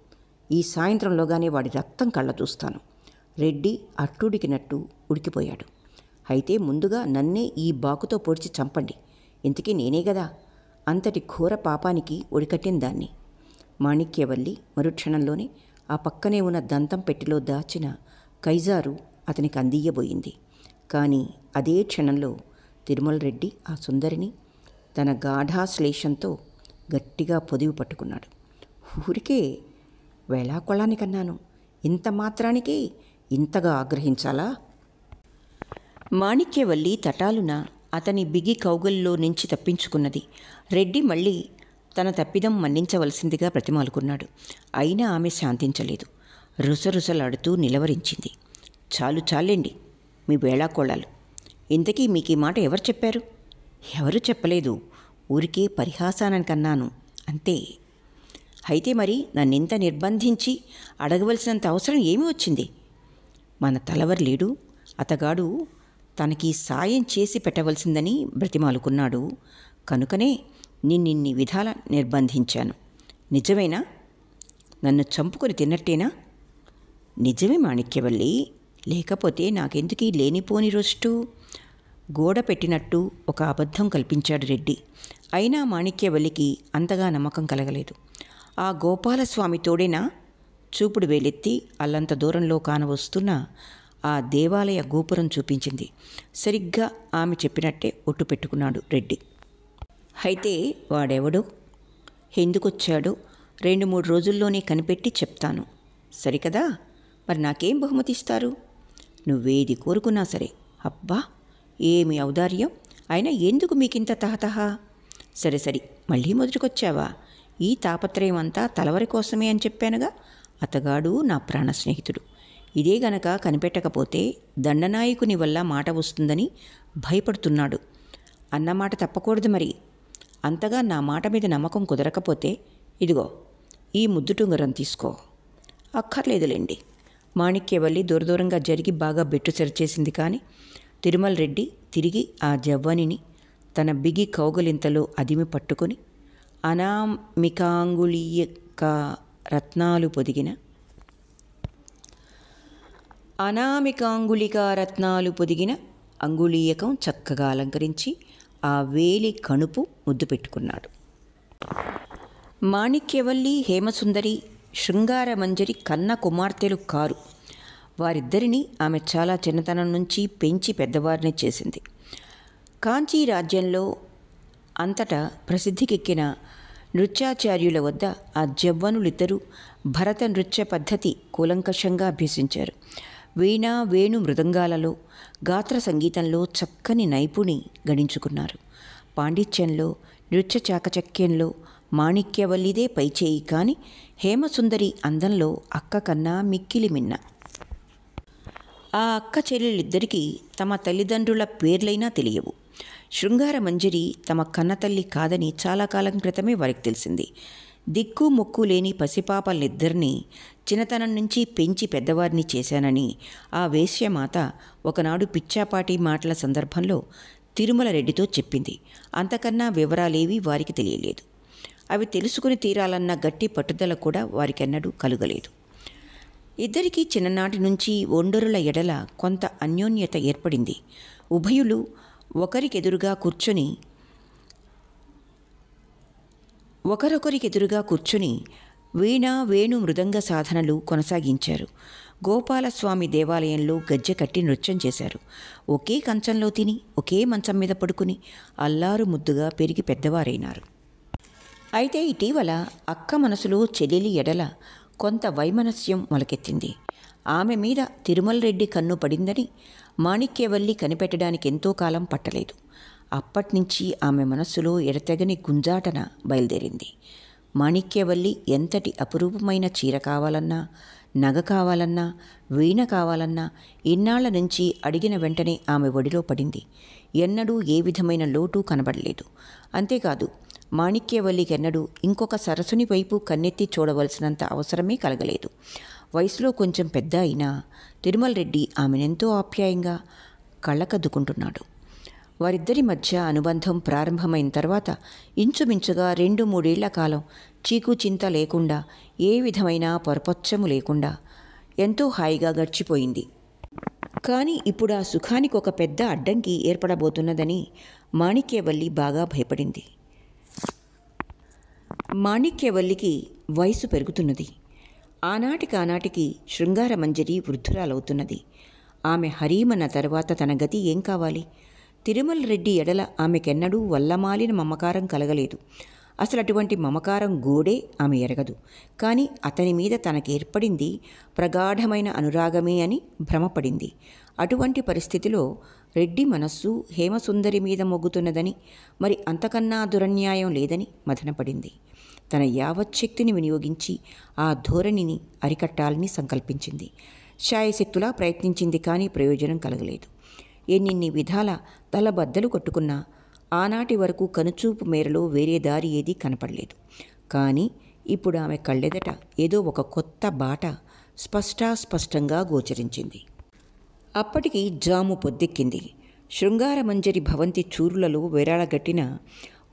ఈ సాయంత్రంలోగానే వాడి రక్తం కళ్ళ చూస్తాను. రెడ్డి అట్టుడికినట్టు ఉడికిపోయాడు. అయితే ముందుగా నన్నే ఈ బాకుతో పొడిచి చంపండి. ఇంతకీ నేనే గదా అంతటి ఘోర పాపానికి ఒడికట్టిన దాన్ని. మాణిక్యవల్లి మరుక్షణంలోనే ఆ పక్కనే ఉన్న దంతం పెట్టెలో దాచిన కైజారు అతనికి అందియ్యబోయింది. కానీ అదే క్షణంలో తిరుమల రెడ్డి ఆ సుందరిని తన గాఢాశ్లేషంతో గట్టిగా పొదివి పట్టుకున్నాడు. ఊరికే వేళాకొళానికన్నాను, ఇంత మాత్రానికే ఇంతగా ఆగ్రహించాలా? మాణిక్యవల్లి తటాలున అతని బిగి కౌగల్లో నుంచి తప్పించుకున్నది. రెడ్డి మళ్ళీ తన తప్పిదం మన్నించవలసిందిగా బ్రతిమాలుకున్నాడు. అయినా ఆమె శాంతించలేదు. రుసరుసలాడుతూ నిలవరించింది. చాలండి మీ వేళాకోళాలు. ఇంతకీ మీకు ఈ మాట ఎవరు చెప్పారు? ఎవరు చెప్పలేదు, ఊరికే పరిహాసానికన్నాను అంతే. అయితే మరి నన్నింత నిర్బంధించి అడగవలసినంత అవసరం ఏమి వచ్చింది? మన తలవరు లేడు, అతగాడు తనకి సాయం చేసి పెట్టవలసిందని బ్రతిమాలుకున్నాడు. కనుకనే నిన్నిన్ని విధాల నిర్బంధించాను. నిజమేనా? నన్ను చంపుకొని తిన్నట్టేనా? నిజమే మాణిక్యవల్లి, లేకపోతే నాకెందుకీ లేనిపోని రొస్టు? గోడ పెట్టినట్టు ఒక అబద్ధం కల్పించాడు రెడ్డి. అయినా మాణిక్యవల్లికి అంతగా నమ్మకం కలగలేదు. ఆ గోపాలస్వామి తోడేనా? చూపుడు వేలెత్తి అల్లంత దూరంలో కానవస్తున్న ఆ దేవాలయ గోపురం చూపించింది. సరిగ్గా ఆమె చెప్పినట్టే ఒట్టు పెట్టుకున్నాడు రెడ్డి. అయితే వాడెవడో, ఎందుకొచ్చాడో 2-3 రోజుల్లోనే కనిపెట్టి చెప్తాను. సరికదా? మరి నాకేం బహుమతి ఇస్తారు? నువ్వేది కోరుకున్నా సరే. అబ్బా, ఏమి ఔదార్యం! అయినా ఎందుకు మీకింత తహతహ? సరే మళ్ళీ మొదటికొచ్చావా? ఈ తాపత్రయం అంతా తలవరి కోసమే అని చెప్పానుగా. అతగాడు నా ప్రాణ స్నేహితుడు. ఇదే గనక కనిపెట్టకపోతే దండనాయకుని వల్ల మాట వస్తుందని భయపడుతున్నాడు. అన్నమాట తప్పకూడదు మరి. అంతగా నా మాట మీద నమ్మకం కుదరకపోతే ఇదిగో ఈ ముద్దుటుంగరం తీసుకో. అక్కర్లేదులేండి. మాణిక్యవల్లి దూరంగా జరిగి బాగా బెట్టు సరిచేసింది. కానీ తిరుమల రెడ్డి తిరిగి ఆ జవ్వనిని తన బిగి కౌగలింతలో అదిమి పట్టుకొని అనామికాంగుళీయక రత్నాలు పొదిగిన అంగుళీయకం చక్కగా అలంకరించి ఆ వేలి కణుపు ముద్దు పెట్టుకున్నాడు. మాణిక్యవల్లి హేమసుందరి శృంగారమంజరి కన్న కుమార్తెలు కారు. వారిద్దరినీ ఆమె చాలా చిన్నతనం నుంచి పెంచి పెద్దవారిని చేసింది. కాంచీ రాజ్యంలో అంతటా ప్రసిద్ధికెక్కిన నృత్యాచార్యుల వద్ద ఆ జవ్వనులిద్దరూ భరత నృత్య పద్ధతి కూలంకషంగా అభ్యసించారు. వీణ, వేణు, మృదంగాలలో, గాత్ర సంగీతంలో చక్కని నైపుణి గడించుకున్నారు. పాండిత్యంలో, నృత్య చాకచక్యంలో, మాణిక్యవల్లిదే పైచేయి కాని హేమసుందరి అందంలో అక్క కన్నా మిక్కిలి మిన్న. ఆ అక్క చెల్లెలిద్దరికీ తమ తల్లిదండ్రుల పేర్లైనా తెలియవు. శృంగారమంజరి తమ కన్నతల్లి కాదని చాలా కాలం క్రితమే వారికి తెలిసింది. దిక్కు మొక్కు లేని పసిపాపలిద్దరినీ చిన్నతనం నుంచి పెంచి పెద్దవారిని చేశానని ఆ వేశ్యమాత ఒకనాడు పిచ్చాపాటి మాటల సందర్భంలో తిరుమల రెడ్డితో చెప్పింది. అంతకన్నా వివరాలేవీ వారికి తెలియలేదు. అవి తెలుసుకుని తీరాలన్న గట్టి పట్టుదల కూడా వారికెన్నడూ కలుగలేదు. ఇద్దరికీ చిన్ననాటి నుంచి ఒండరుల ఎడల కొంత అన్యోన్యత ఏర్పడింది. ఉభయులు ఒకరికెదురుగా కూర్చుని వీణ వేణు మృదంగ సాధనలు కొనసాగించారు. గోపాలస్వామి దేవాలయంలో గజ్జె కట్టి నృత్యం చేశారు. ఒకే కంచంలో తిని ఒకే మంచం మీద పడుకుని అల్లారు ముద్దుగా పెరిగి పెద్దవారైనారు. అయితే ఇటీవల అక్క మనసులో చెల్లెలి ఎడల కొంత వైమనస్యం మొలకెత్తింది. ఆమె మీద తిరుమల రెడ్డి కన్ను పడిందని మాణిక్యవల్లి కనిపెట్టడానికి ఎంతో కాలం పట్టలేదు. అప్పట్నుంచి ఆమె మనస్సులో ఎడతెగని గుంజాటన బయలుదేరింది. మాణిక్యవల్లి ఎంతటి అపురూపమైన చీర కావాలన్నా, నగ కావాలన్నా, వీణ కావాలన్నా ఇన్నాళ్ల నుంచి అడిగిన వెంటనే ఆమె ఒడిలో పడింది. ఎన్నడూ ఏ విధమైన లోటు కనబడలేదు. అంతేకాదు, మాణిక్యవల్లికెన్నడూ ఇంకొక సరసుని వైపు కన్నెత్తి చూడవలసినంత అవసరమే కలగలేదు. వయసులో కొంచెం పెద్ద అయినా తిరుమల రెడ్డి ఆమెనెంతో ఆప్యాయంగా కళ్ళకద్దుకుంటున్నాడు. వారిద్దరి మధ్య అనుబంధం ప్రారంభమైన తర్వాత ఇంచుమించుగా 2-3 ఏళ్ల కాలం చీకు చింత లేకుండా, ఏ విధమైన పొరపచ్చము లేకుండా ఎంతో హాయిగా గడిచిపోయింది. కానీ ఇప్పుడు ఆ సుఖానికి ఒక పెద్ద అడ్డంకి ఏర్పడబోతున్నదని మాణిక్యవల్లి బాగా భయపడింది. మాణిక్యవల్లికి వయసు పెరుగుతున్నది. ఆనాటికి శృంగారమంజరి వృద్ధురాలవుతున్నది. ఆమె హరీమన్న తర్వాత తన గతి ఏం కావాలి? తిరుమల రెడ్డి ఎడల ఆమెకెన్నడూ వల్లమాలిన మమకారం కలగలేదు. అసలు అటువంటి మమకారం గూడే ఆమె ఎరగదు. కానీ అతని మీద తనకేర్పడింది ప్రగాఢమైన అనురాగమే అని భ్రమపడింది. అటువంటి పరిస్థితిలో రెడ్డి మనస్సు హేమసుందరి మీద మొగ్గుతున్నదని, మరి అంతకన్నా దురన్యాయం లేదని మదనపడింది. తన యావచ్చక్తిని వినియోగించి ఆ ధోరణిని అరికట్టాలని సంకల్పించింది. శాయశక్తులా ప్రయత్నించింది, కానీ ప్రయోజనం కలగలేదు. ఎన్నిన్ని విధాల తలబద్దలు కొట్టుకున్నా ఆనాటి వరకు కనుచూపు మేరలో వేరే దారి ఏదీ కనపడలేదు. కానీ ఇప్పుడు ఆమె కళ్ళెదట ఏదో ఒక కొత్త బాట స్పష్టంగా గోచరించింది. అప్పటికి జాము పొద్దెక్కింది. శృంగారమంజరి భవంతి చూరులలో వేరాళగట్టిన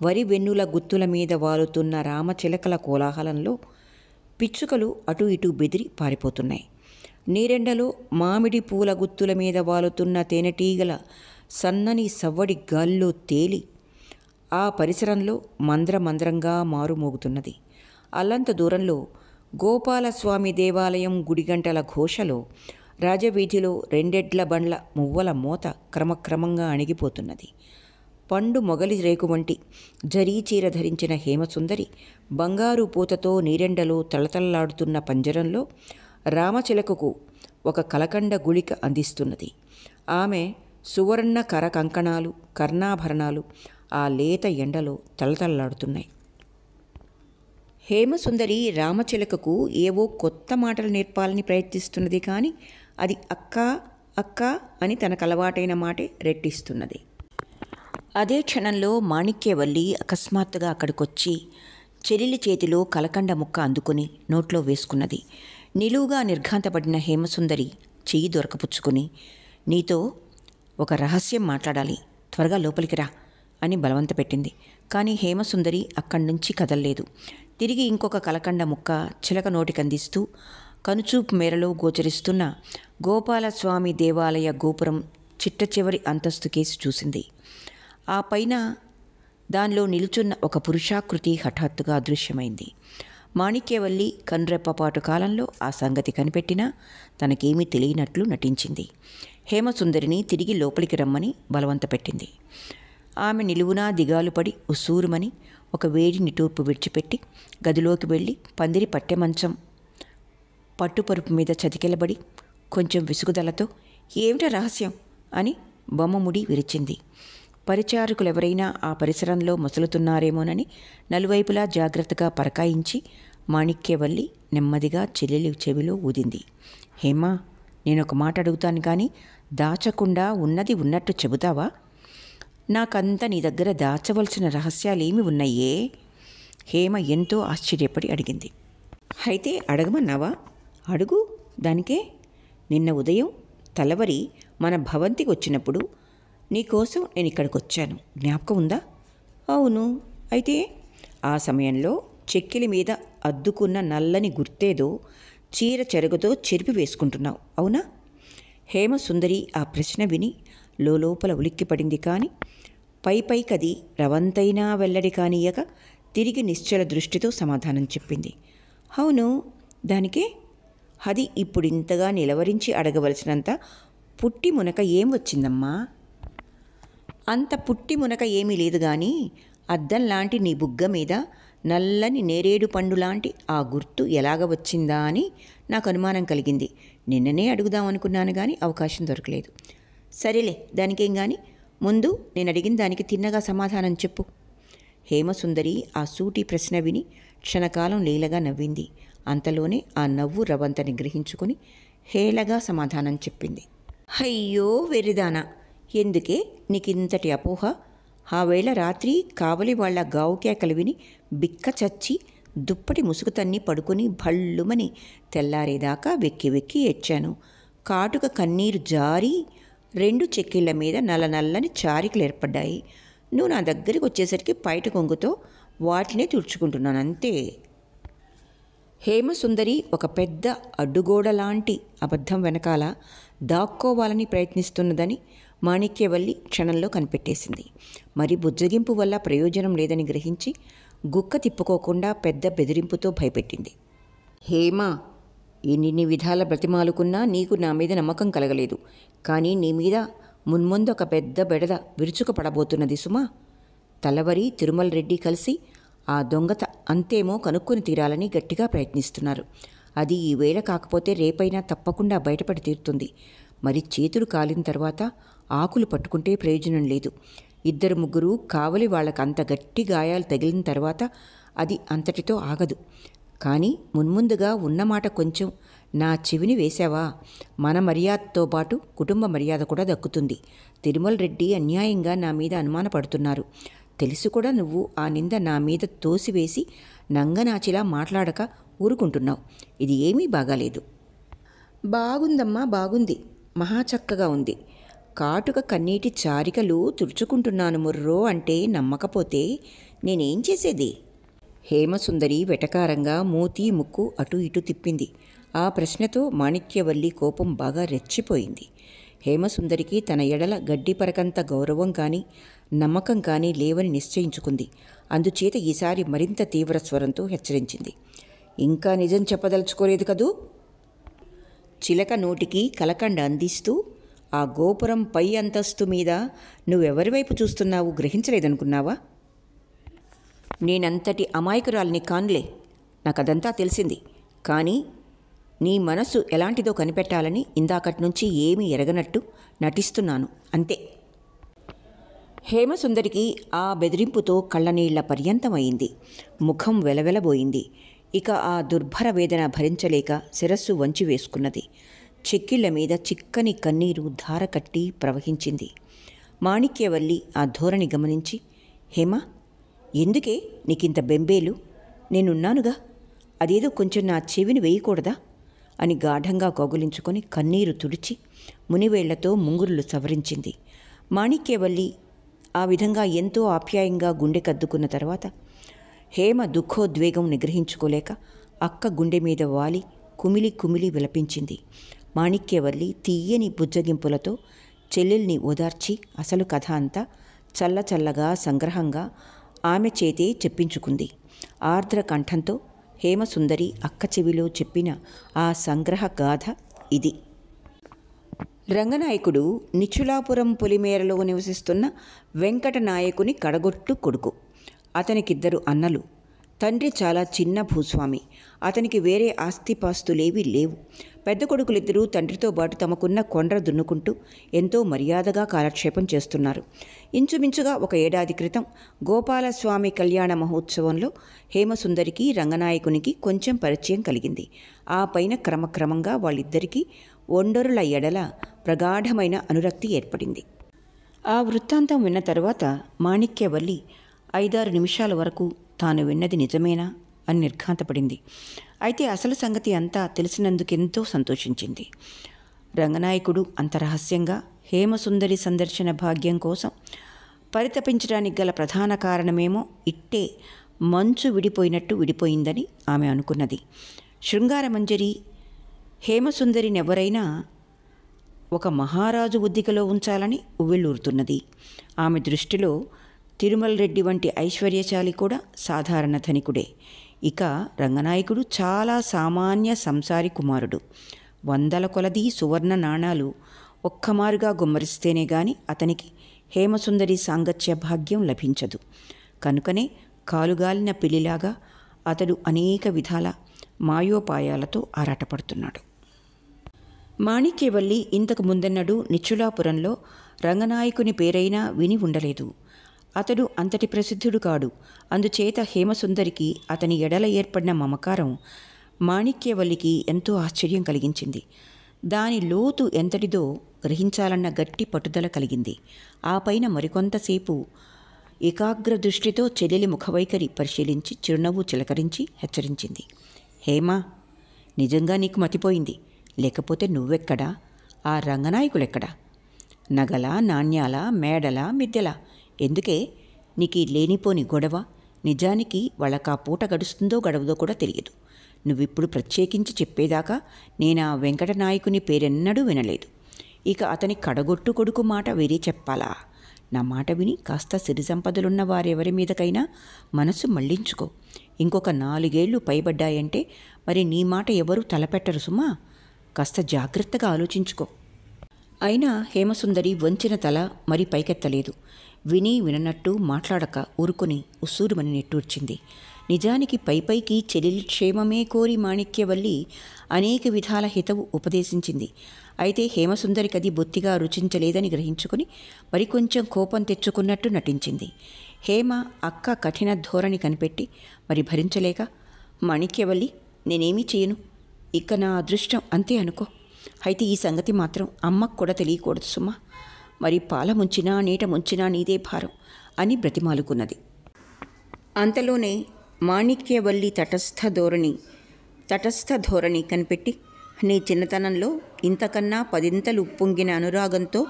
వరి వెన్నుల గుత్తుల మీద వాలుతున్న రామచిలకల కోలాహలంలో పిచ్చుకలు అటు ఇటు బెదిరి పారిపోతున్నాయి. నీరెండలో మామిడి పూల గుత్తుల మీద వాలుతున్న తేనెటీగల సన్నని సవ్వడి గాల్లో తేలి ఆ పరిసరంలో మంద్రమంద్రంగా మారుమోగుతున్నది. అల్లంత దూరంలో గోపాలస్వామి దేవాలయం గుడిగంటల ఘోషలో రాజవీధిలో 2 ఎడ్ల బండ్ల మువ్వల మోత క్రమక్రమంగా అణిగిపోతున్నది. పండు మొగలి రేకు వంటి జరీచీర ధరించిన హేమసుందరి బంగారు పూతతో నీరెండలో తళతళలాడుతున్న పంజరంలో రామచిలకకు ఒక కలకండ గుళిక అందిస్తున్నది. ఆమె సువర్ణ కర కంకణాలు, కర్ణాభరణాలు ఆ లేత ఎండలో తళతళలాడుతున్నాయి. హేమసుందరి రామచిలకకు ఏవో కొత్త మాటలు నేర్పాలని ప్రయత్నిస్తున్నది. కానీ అది అక్క అని తనకు అలవాటైన మాటే రెట్టిస్తున్నది. అదే క్షణంలో మాణిక్యవల్లి అకస్మాత్తుగా అక్కడికొచ్చి చెల్లెలి చేతిలో కలకండ ముక్క అందుకుని నోట్లో వేసుకున్నది. నిలువుగా నిర్ఘాంతపడిన హేమసుందరి చెయ్యి దొరకపుచ్చుకుని, నీతో ఒక రహస్యం మాట్లాడాలి, త్వరగా లోపలికి రా అని బలవంత పెట్టింది. కానీ హేమసుందరి అక్కడి నుంచి కదల్లేదు. తిరిగి ఇంకొక కలకండ ముక్క చిలక నోటికందిస్తూ కనుచూపు మేరలో గోచరిస్తున్న గోపాలస్వామి దేవాలయ గోపురం చిట్ట చివరి అంతస్తు కేసి చూసింది. ఆ పైన దానిలో నిలుచున్న ఒక పురుషాకృతి హఠాత్తుగా అదృశ్యమైంది. మాణిక్యవల్లి కనురెప్పపాటు కాలంలో ఆ సంగతి కనిపెట్టినా తనకేమీ తెలియనట్లు నటించింది. హేమసుందరిని తిరిగి లోపలికి రమ్మని బలవంత పెట్టింది. ఆమె నిలువునా దిగాలు పడి ఉసూరుమని ఒక వేడి నిటూర్పు విడిచిపెట్టి గదిలోకి వెళ్ళి పందిరి పట్టె మంచం పట్టుపరుపు మీద చతికిలబడి కొంచెం విసుగుదలతో ఏమిటా రహస్యం అని బొమ్మముడి విరిచింది. పరిచారకులెవరైనా ఆ పరిసరంలో మసులుతున్నారేమోనని నలువైపులా జాగ్రత్తగా పరకాయించి మాణిక్యవల్లి నెమ్మదిగా చెల్లెలి చెవిలో ఊదింది. హేమా, నేనొక మాట అడుగుతాను కానీ దాచకుండా ఉన్నది ఉన్నట్టు చెబుతావా? నాకంత నీ దగ్గర దాచవలసిన రహస్యాలేమి ఉన్నాయే? హేమ ఎంతో ఆశ్చర్యపడి అడిగింది. అయితే అడగమన్నావా? అడుగు, దానికే. నిన్న ఉదయం తలవరి మన భవంతికి వచ్చినప్పుడు నీకోసం నేను ఇక్కడికి వచ్చాను, జ్ఞాపకం ఉందా? అవును. అయితే ఆ సమయంలో చెక్కిలి మీద అద్దుకున్న నల్లని గుర్తేదో చీర చెరగుతో చెరిపి వేసుకుంటున్నావు, అవునా? హేమసుందరి ఆ ప్రశ్న విని లోపల ఉలిక్కిపడింది. కానీ పైకది రవంతైనా వెల్లడి కానీయక తిరిగి నిశ్చల దృష్టితో సమాధానం చెప్పింది. అవును, దానికే. అది ఇప్పుడింతగా నిలవరించి అడగవలసినంత పుట్టి మునక ఏం వచ్చిందమ్మా? అంత పుట్టి మునక ఏమీ లేదు గాని అద్దంలాంటి నీ బుగ్గ మీద నల్లని నేరేడు పండులాంటి ఆ గుర్తు ఎలాగ వచ్చిందా అని నాకు అనుమానం కలిగింది. నిన్ననే అడుగుదామనుకున్నాను కానీ అవకాశం దొరకలేదు. సరేలే, దానికేం కానీ ముందు నేను అడిగిన దానికి తిన్నగా సమాధానం చెప్పు. హేమసుందరి ఆ సూటి ప్రశ్న విని క్షణకాలం లీలగా నవ్వింది. అంతలోనే ఆ నవ్వు రవంతని గ్రహించుకుని హేళగా సమాధానం చెప్పింది. అయ్యో వెర్రిదానా, ఎందుకే నీకింతటి అపోహ? ఆ వేళ రాత్రి కావలి వాళ్ల గావుకేకలు విని బిక్క చచ్చి దుప్పటి ముసుగు తన్ని పడుకుని భళ్ళుమని తెల్లారేదాకా వెక్కి వెక్కి ఏడ్చాను. కాటుక కన్నీరు జారి 2 చెక్కిళ్ల మీద నల్లని చారికలు ఏర్పడ్డాయి. నువ్వు నా దగ్గరికి వచ్చేసరికి పైట కొంగుతో వాటినే తుడుచుకుంటున్నాను, అంతే. హేమసుందరి ఒక పెద్ద అడ్డుగోడలాంటి అబద్ధం వెనకాల దాక్కోవాలని ప్రయత్నిస్తున్నదని మాణిక్యవల్లి క్షణంలో కనిపెట్టేసింది. మరి బుజ్జగింపు వల్ల ప్రయోజనం లేదని గ్రహించి గుక్క తిప్పుకోకుండా పెద్ద బెదిరింపుతో భయపెట్టింది. హేమా, ఎన్ని విధాల బ్రతిమాలుకున్నా నీకు నా మీద నమ్మకం కలగలేదు. కానీ నీ మీద మున్ముందు ఒక పెద్ద బెడద విరుచుకుపడబోతున్నది సుమా. తలవరి తిరుమల రెడ్డి కలిసి ఆ దొంగత అంతేమో కనుక్కొని తీరాలని గట్టిగా ప్రయత్నిస్తున్నారు. అది ఈ వేళ కాకపోతే రేపైనా తప్పకుండా బయటపడి తీరుతుంది. మరి చేతులు కాలిన తర్వాత ఆకులు పట్టుకుంటే ప్రయోజనం లేదు. 2-3 కావలి వాళ్ళకు అంత గట్టి గాయాలు తగిలిన తర్వాత అది అంతటితో ఆగదు. కానీ మున్ముందుగా ఉన్నమాట కొంచెం నా చెవిని వేశావా, మన మర్యాదతో పాటు కుటుంబ మర్యాద కూడా దక్కుతుంది. తిరుమల రెడ్డి అన్యాయంగా నా మీద అనుమానపడుతున్నారు. తెలుసు కూడా నువ్వు ఆ నింద నా మీద తోసివేసి నంగనాచిలా మాట్లాడక ఊరుకుంటున్నావు. ఇది ఏమీ బాగాలేదు. బాగుందమ్మా, బాగుంది, మహా చక్కగా ఉంది. కాటుక కన్నీటి చారికలు తుడుచుకుంటున్నాను ముర్రో అంటే నమ్మకపోతే నేనేం చేసేది? హేమసుందరి వెటకారంగా మూతి ముక్కు అటు ఇటు తిప్పింది. ఆ ప్రశ్నతో మాణిక్యవల్లి కోపం బాగా రెచ్చిపోయింది. హేమసుందరికి తన ఎడల గడ్డిపరకంత గౌరవం కానీ నమ్మకం కానీ లేవని నిశ్చయించుకుంది. అందుచేత ఈసారి మరింత తీవ్ర స్వరంతో హెచ్చరించింది. ఇంకా నిజం చెప్పదలుచుకోలేదు కదూ? చిలక నోటికి కలకండ అందిస్తూ ఆ గోపురం పై అంతస్తు మీద నువ్వెవరి వైపు చూస్తున్నావు గ్రహించలేదనుకున్నావా? నేనంతటి అమాయకురాలిని కానులే, నాకదంతా తెలిసింది. కానీ నీ మనసు ఎలాంటిదో కనిపెట్టాలని ఇందాకటి నుంచి ఏమీ ఎరగనట్టు నటిస్తున్నాను, అంతే. హేమసుందరికి ఆ బెదిరింపుతో కళ్ళనీళ్ల పర్యంతమైంది. ముఖం వెలవెలబోయింది. ఇక ఆ దుర్భర వేదన భరించలేక శిరస్సు వంచి వేసుకున్నది. చెక్కిళ్ల మీద చిక్కని కన్నీరు ధార కట్టి ప్రవహించింది. మాణిక్యవల్లి ఆ ధోరణి గమనించి, హేమా, ఎందుకే నీకింత బెంబేలు? నేనున్నానుగా, అదేదో కొంచెం నా చెవిని వేయకూడదా అని గాఢంగా కౌగులించుకొని కన్నీరు తుడిచి మునివేళ్లతో ముంగురులు సవరించింది. మాణిక్యవల్లి ఆ విధంగా ఎంతో ఆప్యాయంగా గుండె కద్దుకున్న తర్వాత హేమ దుఃఖోద్వేగం నిగ్రహించుకోలేక అక్క గుండె మీద వాలి కుమిలి కుమిలి విలపించింది. మాణిక్యవల్లి తీయని బుజ్జగింపులతో చెల్లెల్ని ఓదార్చి అసలు కథ అంతా చల్లచల్లగా సంగ్రహంగా ఆమె చేతే చెప్పించుకుంది. ఆర్ద్ర కంఠంతో హేమసుందరి అక్క చెవిలో చెప్పిన ఆ సంగ్రహ గాథ ఇది. రంగనాయకుడు నిచులాపురం పొలిమేరలో నివసిస్తున్న వెంకటనాయకుని కడగొట్టు కొడుకు. అతనికిద్దరు అన్నలు. తండ్రి చాలా చిన్న భూస్వామి. అతనికి వేరే ఆస్తిపాస్తులేవీ లేవు. పెద్ద కొడుకులిద్దరూ తండ్రితో పాటు తమకున్న కొండ్ర దున్నుకుంటూ ఎంతో మర్యాదగా కాలక్షేపం చేస్తున్నారు. ఇంచుమించుగా 1 ఏడాది క్రితం గోపాలస్వామి కళ్యాణ మహోత్సవంలో హేమసుందరికి రంగనాయకునికి కొంచెం పరిచయం కలిగింది. ఆ పైన క్రమక్రమంగా వాళ్ళిద్దరికీ ఒండరుల ఎడల ప్రగాఢమైన అనురక్తి ఏర్పడింది. ఆ వృత్తాంతం విన్న తరువాత మాణిక్యవల్లి 5-6 నిమిషాల వరకు తాను విన్నది నిజమేనా అని నిర్ఘాంతపడింది. అయితే అసలు సంగతి అంతా తెలిసినందుకెంతో సంతోషించింది. రంగనాయకుడు అంత రహస్యంగా హేమసుందరి సందర్శన భాగ్యం కోసం పరితపించడానికి గల ప్రధాన కారణమేమో ఇట్టే మంచు విడిపోయినట్టు విడిపోయిందని ఆమె అనుకున్నది. శృంగారమంజరి హేమసుందరినెవరైనా ఒక మహారాజు ఉద్దికలో ఉంచాలని ఉవ్విళ్ళూరుతున్నది. ఆమె దృష్టిలో తిరుమల రెడ్డి వంటి ఐశ్వర్యశాలి కూడా సాధారణ ధనికుడే. ఇక రంగనాయకుడు చాలా సామాన్య సంసారి కుమారుడు. 100 కొలది సువర్ణ నాణాలు ఒక్కమారుగా గుమ్మరిస్తేనే గాని అతనికి హేమసుందరి సాంగత్య భాగ్యం లభించదు. కనుకనే కాలుగాలిన పిల్లిలాగా అతడు అనేక విధాల మాయోపాయాలతో ఆరాటపడుతున్నాడు. మాణిక్యవల్లి ఇంతకు ముందెన్నడూ నిచ్చులాపురంలో రంగనాయకుని పేరైనా విని ఉండలేదు. అతడు అంతటి ప్రసిద్ధుడు కాడు. అందుచేత హేమసుందరికి అతని ఎడల ఏర్పడిన మమకారం మాణిక్యవల్లికి ఎంతో ఆశ్చర్యం కలిగించింది. దాని లోతు ఎంతటిదో గ్రహించాలన్న గట్టి పట్టుదల కలిగింది. ఆ పైన మరికొంతసేపు ఏకాగ్ర దృష్టితో చెల్లెలి ముఖవైఖరి పరిశీలించి చిరునవ్వు చిలకరించి హెచ్చరించింది. హేమా, నిజంగా నీకు మతిపోయింది. లేకపోతే నువ్వెక్కడా, ఆ రంగనాయకులెక్కడా? నగల, నాణ్యాల, మేడల, మిద్దెల? ఎందుకే నీకు లేనిపోని గొడవ? నిజానికి వాళ్ళకా పూట గడుస్తుందో గడవదో కూడా తెలియదు. నువ్విప్పుడు ప్రత్యేకించి చెప్పేదాకా నేను ఆ వెంకటనాయకుని పేరెన్నడూ వినలేదు. ఇక అతని కడగొట్టు కొడుకు మాట వేరే చెప్పాలా? నా మాట విని కాస్త సిరి సంపదలున్న వారెవరి మీదకైనా మనసు మళ్లించుకో. ఇంకొక 4 ఏళ్లు పైబడ్డాయంటే మరి నీ మాట ఎవరూ తలపెట్టరు సుమా. కాస్త జాగ్రత్తగా ఆలోచించుకో. అయినా హేమసుందరి వంచిన తల మరి పైకెత్తలేదు. విని విననట్టు మాట్లాడక ఊరుకొని ఉస్సూరుమని నిట్టూర్చింది. నిజానికి పైపైకి చెల్లెలి క్షేమమే కోరి మాణిక్యవల్లి అనేక విధాల హితవు ఉపదేశించింది. అయితే హేమసుందరికది బొత్తిగా రుచించలేదని గ్రహించుకుని మరికొంచెం కోపం తెచ్చుకున్నట్టు నటించింది. హేమ అక్క కఠిన ధోరణి కనిపెట్టి మరి భరించలేక, మాణిక్యవల్లి, నేనేమీ చేయను, ఇక నా అదృష్టం అంతే అనుకో. అయితే ఈ సంగతి మాత్రం అమ్మకు కూడా తెలియకూడదు సుమా. మరి పాల ముంచినా నీట ముంచినా నీదే భారం అని బ్రతిమాలుకున్నది. అంతలోనే మాణిక్యవల్లి తటస్థ ధోరణి కనిపెట్టి, నీ చిన్నతనంలో ఇంతకన్నా 10 ఉప్పొంగిన అనురాగంతో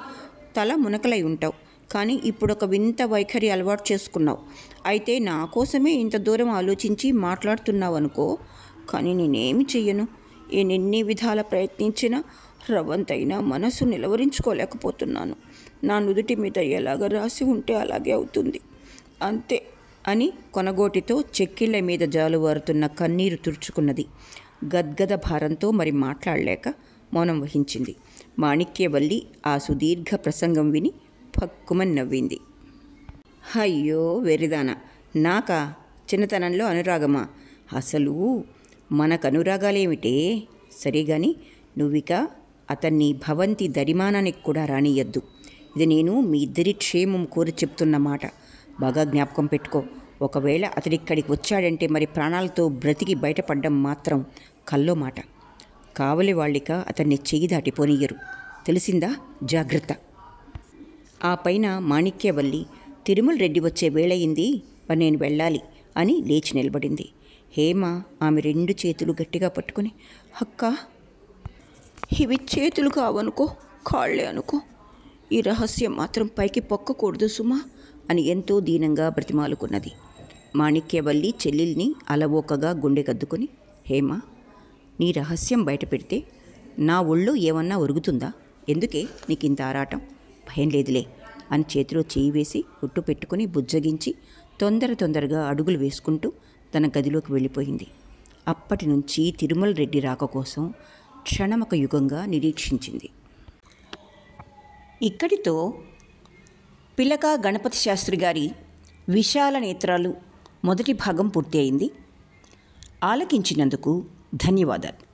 తల మునకలై ఉంటావు. కానీ ఇప్పుడొక వింత వైఖరి అలవాటు చేసుకున్నావు. అయితే నా కోసమే ఇంత దూరం ఆలోచించి మాట్లాడుతున్నావు అనుకో. కానీ నేనేమి చెయ్యను. ఎన్ని విధాల ప్రయత్నించినా రవంతైనా మనసు నిలవరించుకోలేకపోతున్నాను. నా నుదుటి మీద ఎలాగ రాసి ఉంటే అలాగే అవుతుంది, అంతే అని కొనగోటితో చెక్కిళ్ళ మీద జాలువారుతున్న కన్నీరు తుడుచుకున్నది. గద్గద భారంతో మరి మాట్లాడలేక మౌనం వహించింది. మాణిక్యవల్లి ఆ సుదీర్ఘ ప్రసంగం విని పక్కుమని నవ్వింది. అయ్యో వెర్రిదానా, నాకా చిన్నతనంలో అనురాగమా? అసలు మనకనురాగాలేమిటే? సరేగాని నువ్విక అతన్ని భవంతి దరిమానానికి కూడా రానియద్దు. ఇది నేను మీ ఇద్దరి క్షేమం కోరి చెప్తున్న మాట. బాగా జ్ఞాపకం పెట్టుకో. ఒకవేళ అతడిక్కడికి వచ్చాడంటే మరి ప్రాణాలతో బ్రతికి బయటపడ్డం మాత్రం కల్లో మాట. కావలి వాళ్ళిక అతన్ని చెయ్యి దాటిపోనియ్యరు. తెలిసిందా? జాగ్రత్త. ఆ పైన మాణిక్యవల్లి, తిరుమల రెడ్డి వచ్చే వేళయింది, మరి నేను వెళ్ళాలి అని లేచి నిలబడింది. హేమ ఆమె 2 చేతులు గట్టిగా పట్టుకుని, అక్కా, ఇవి చేతులు కావనుకో, కాళ్లే అనుకో. ఈ రహస్యం మాత్రం పైకి పొక్కకూడదు సుమా అని ఎంతో దీనంగా బ్రతిమాలుకున్నది. మాణిక్యవల్లి చెల్లెల్ని అలవోకగా గుండె కద్దుకొని, హేమ, నీ రహస్యం బయట పెడితే నా ఒళ్ళో ఏమన్నా ఒరుగుతుందా? ఎందుకే నీకింత ఆరాటం? భయం లేదులే అని చేతిలో చేయి వేసి ఉట్టు పెట్టుకుని బుజ్జగించి తొందరగా అడుగులు వేసుకుంటూ తన గదిలోకి వెళ్ళిపోయింది. అప్పటి నుంచి తిరుమల రెడ్డి రాక కోసం క్షణమొక యుగంగా నిరీక్షించింది. ఇక్కడితో పిలక గణపతి శాస్త్రి గారి విశాల నేత్రాలు మొదటి భాగం పూర్తి అయింది. ఆలకించినందుకు ధన్యవాదాలు.